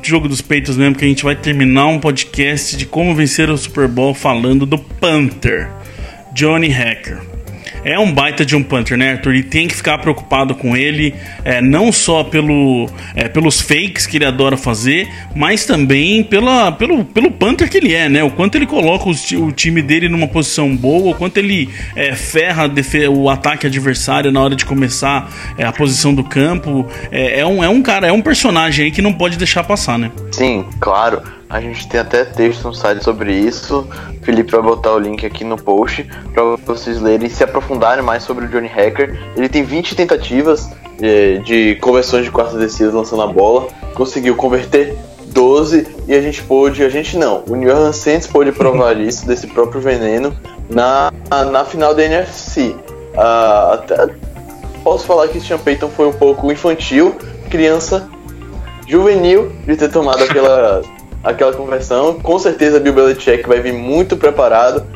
jogo dos peitos mesmo, que a gente vai terminar um podcast de como vencer o Super Bowl falando do Panther, Johnny Hekker. É um baita de um punter, né, Arthur? E tem que ficar preocupado com ele, não só pelos fakes que ele adora fazer, mas também pelo punter que ele é, né? O quanto ele coloca o time dele numa posição boa, o quanto ele ferra o ataque adversário na hora de começar a posição do campo. É um personagem aí que não pode deixar passar, né? Sim, claro. A gente tem até texto no site sobre isso. O Felipe vai botar o link aqui no post para vocês lerem e se aprofundarem mais sobre o Johnny Hekker. Ele tem 20 tentativas de conversões de quartas descidas lançando a bola. Conseguiu converter 12 e o New Orleans Saints pôde provar isso, desse próprio veneno, na final da NFC. Até posso falar que Sean Payton foi um pouco infantil, criança, juvenil, de ter tomado aquela conversão. Com certeza Bill Belichick vai vir muito preparado,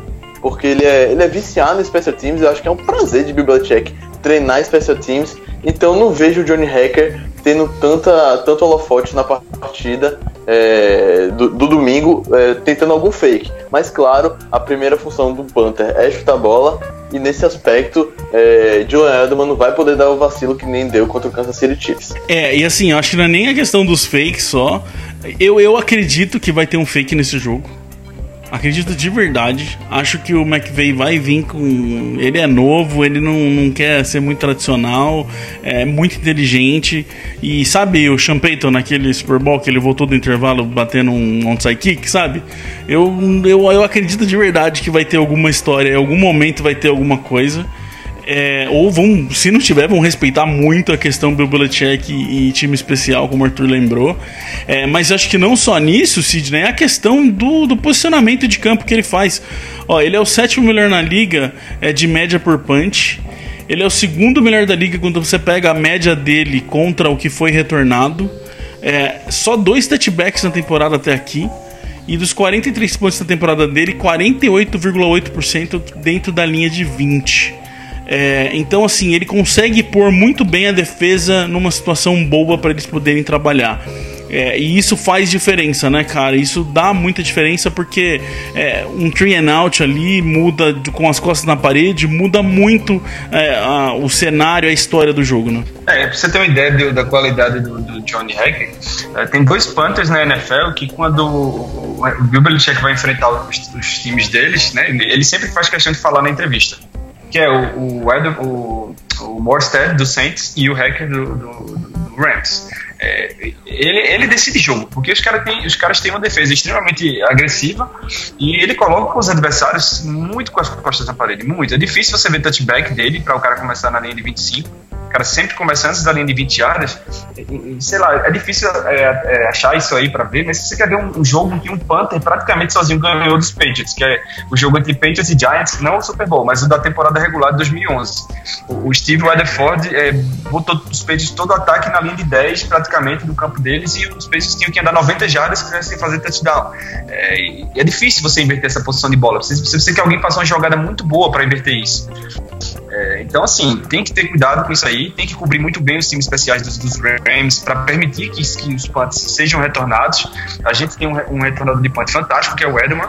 porque ele é viciado em Special Teams. Eu acho que é um prazer de Bill Belichick treinar Special Teams. Então não vejo o Johnny Hekker tendo tanto holofote na partida do domingo, tentando algum fake. Mas claro, a primeira função do Panther é chutar a bola, e nesse aspecto Julian Edelman não vai poder dar o vacilo que nem deu contra o Kansas City Chiefs. E assim, eu acho que não é nem a questão dos fakes só. Eu acredito que vai ter um fake nesse jogo. Acredito de verdade. Acho que o McVay vai vir com... Ele é novo, ele não quer ser muito tradicional, é muito inteligente. E sabe o Sean Payton naquele Super Bowl que ele voltou do intervalo batendo um onside kick, sabe? Eu acredito de verdade que vai ter alguma história, em algum momento vai ter alguma coisa. Ou se não tiver, vão respeitar muito a questão Bill Belichick e time especial, como o Arthur lembrou. Mas acho que não só nisso, Sidney, é a questão do posicionamento de campo que ele faz. Ele é o 7º melhor na liga de média por punch. Ele é o 2º melhor da liga quando você pega a média dele contra o que foi retornado. Só 2 touchbacks na temporada até aqui. e dos 43 pontos da temporada dele, 48,8% dentro da linha de 20. Então assim, ele consegue pôr muito bem a defesa numa situação boa para eles poderem trabalhar. E isso faz diferença, né, cara? Isso dá muita diferença porque um 3 and out ali muda com as costas na parede, muda muito o cenário, a história do jogo, né? Pra você ter uma ideia da qualidade do Johnny Hacker, tem 2 Panthers na NFL que quando o Bill Belichick vai enfrentar os times deles, né, ele sempre faz questão de falar na entrevista, que é o Morstead do Saints e o Hacker do Rams. Ele decide jogo, porque os caras têm uma defesa extremamente agressiva e ele coloca os adversários muito com as costas na parede, muito. É difícil você ver touchback dele para o cara começar na linha de 25. O cara sempre começa antes da linha de 20 yardas. Sei lá, é difícil achar isso aí para ver, mas se você quer ver um jogo que um Panther praticamente sozinho ganhou dos Patriots, que é o jogo entre Patriots e Giants, não o Super Bowl, mas o da temporada regular de 2011. O Steve Weatherford botou os Patriots todo o ataque na linha de 10 praticamente do campo deles, e os Patriots tinham que andar 90 jardas sem fazer touchdown. É difícil você inverter essa posição de bola. Você precisa que alguém faça uma jogada muito boa para inverter isso. Então, assim, tem que ter cuidado com isso aí, tem que cobrir muito bem os times especiais dos Rams para permitir que os punts sejam retornados. A gente tem um retornador de punt fantástico, que é o Edelman,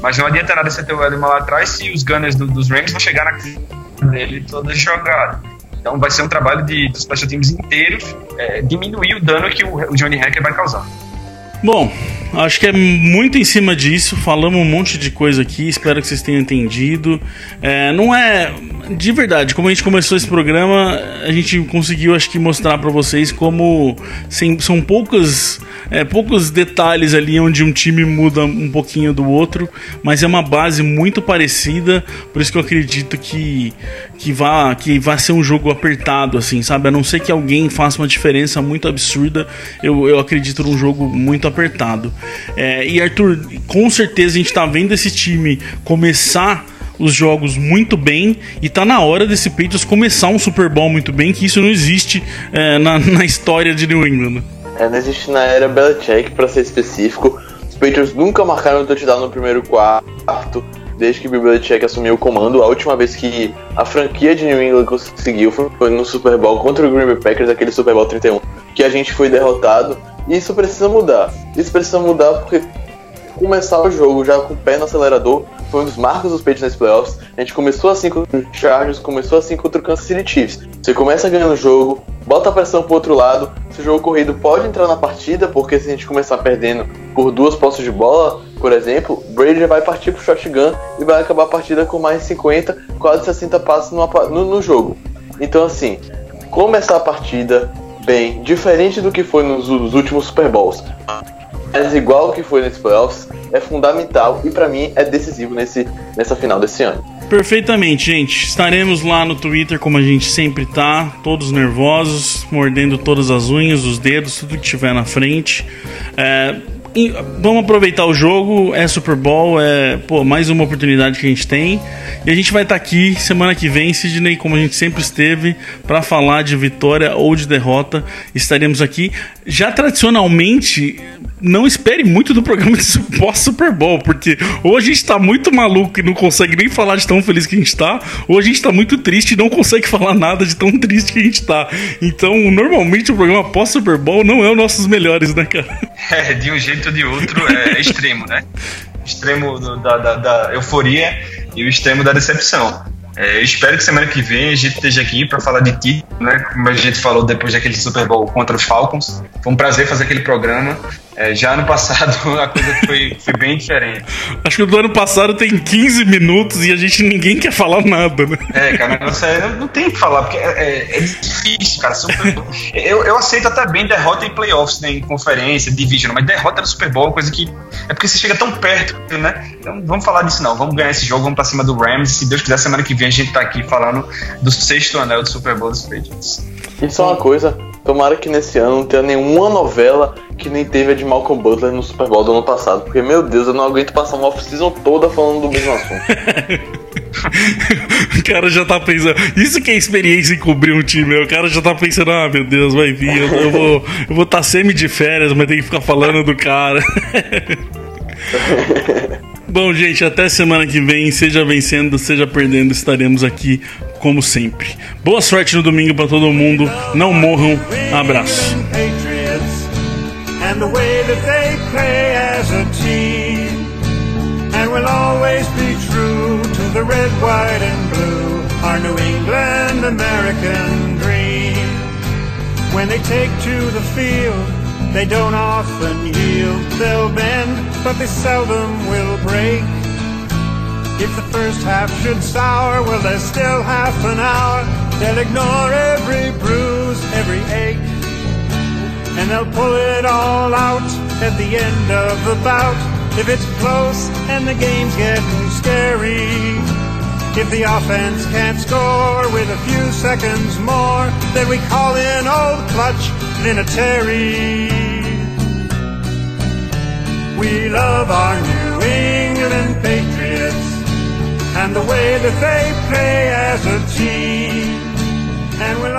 mas não adianta nada você ter o Edelman lá atrás se os gunners dos Rams vão chegar na dele toda jogada. Então vai ser um trabalho dos special teams inteiros diminuir o dano que o Johnny Hacker vai causar. Bom, acho que é muito em cima disso. Falamos um monte de coisa aqui, espero que vocês tenham entendido. Não é... De verdade, como a gente começou esse programa, a gente conseguiu, acho que, mostrar pra vocês como são poucos detalhes ali onde um time muda um pouquinho do outro, mas é uma base muito parecida. Por isso que eu acredito que vai ser um jogo apertado, assim, sabe? A não ser que alguém faça uma diferença muito absurda, eu acredito num jogo muito apertado. E Arthur, com certeza a gente tá vendo esse time começar os jogos muito bem, e tá na hora desse Patriots começar um Super Bowl muito bem, que isso não existe na história de New England. Não existe na era Belichick, pra ser específico. Os Patriots nunca marcaram um touchdown no primeiro quarto, desde que Bill Belichick assumiu o comando. A última vez que a franquia de New England conseguiu foi no Super Bowl contra o Green Bay Packers, aquele Super Bowl 31, que a gente foi derrotado, e isso precisa mudar. Isso precisa mudar porque começar o jogo já com o pé no acelerador foi um dos marcos dos Patriots nas playoffs. A gente começou assim contra o Chargers, começou assim contra o Kansas City Chiefs. Você começa ganhando o jogo, bota a pressão pro outro lado. Se o jogo corrido pode entrar na partida, porque se a gente começar perdendo por 2 posses de bola, por exemplo, Brady já vai partir pro shotgun e vai acabar a partida com mais de 50, quase 60 passes no jogo. Então assim, começar a partida bem, diferente do que foi nos últimos Super Bowls, mas igual que foi nesses playoffs, é fundamental e pra mim é decisivo nessa final desse ano. Perfeitamente, gente. Estaremos lá no Twitter como a gente sempre tá, todos nervosos, mordendo todas as unhas, os dedos, tudo que tiver na frente. Vamos aproveitar o jogo, é Super Bowl, mais uma oportunidade que a gente tem. E a gente vai estar aqui semana que vem, Sidney, como a gente sempre esteve, para falar de vitória ou de derrota. Estaremos aqui. Já tradicionalmente, não espere muito do programa de pós-Super Bowl, porque ou a gente tá muito maluco e não consegue nem falar de tão feliz que a gente tá, ou a gente tá muito triste e não consegue falar nada de tão triste que a gente tá. Então, normalmente o programa pós-Super Bowl não é o nossos melhores, né, cara? De um jeito ou de outro é extremo, né? Extremo da euforia e o extremo da decepção. Eu espero que semana que vem a gente esteja aqui para falar de título, né? Como a gente falou depois daquele Super Bowl contra os Falcons. Foi um prazer fazer aquele programa. Já ano passado a coisa foi bem diferente. Acho que do ano passado tem 15 minutos e ninguém quer falar nada, né? Cara, não tem o que falar, porque é difícil, cara. Eu aceito até bem derrota em playoffs, né, em conferência, division, mas derrota no Super Bowl, coisa que é porque você chega tão perto, né? Então vamos falar disso não, vamos ganhar esse jogo, vamos pra cima do Rams. Se Deus quiser, semana que vem a gente tá aqui falando do 6º anel do Super Bowl dos Patriots. E só uma coisa, tomara que nesse ano não tenha nenhuma novela que nem teve a de Malcolm Butler no Super Bowl do ano passado, porque, meu Deus, eu não aguento passar uma off-season toda falando do mesmo assunto. O cara já tá pensando, isso que é experiência em cobrir um time, o cara já tá pensando, meu Deus, vai vir, eu vou estar semi de férias, mas tem que ficar falando do cara. Bom, gente, até semana que vem. Seja vencendo, seja perdendo, estaremos aqui como sempre. Boa sorte no domingo pra todo mundo. Não morram. Abraço. And the way that they play as a team, and will always be true to the red, white and blue, our New England American dream. When they take to the field, they don't often yield. They'll bend, but they seldom will break. If the first half should sour, well, there's still half an hour. They'll ignore every bruise, every ache, and they'll pull it all out at the end of the bout. If it's close and the game's getting scary, if the offense can't score with a few seconds more, then we call in old clutch Vinatieri. We love our New England Patriots and the way that they play as a team, and we'll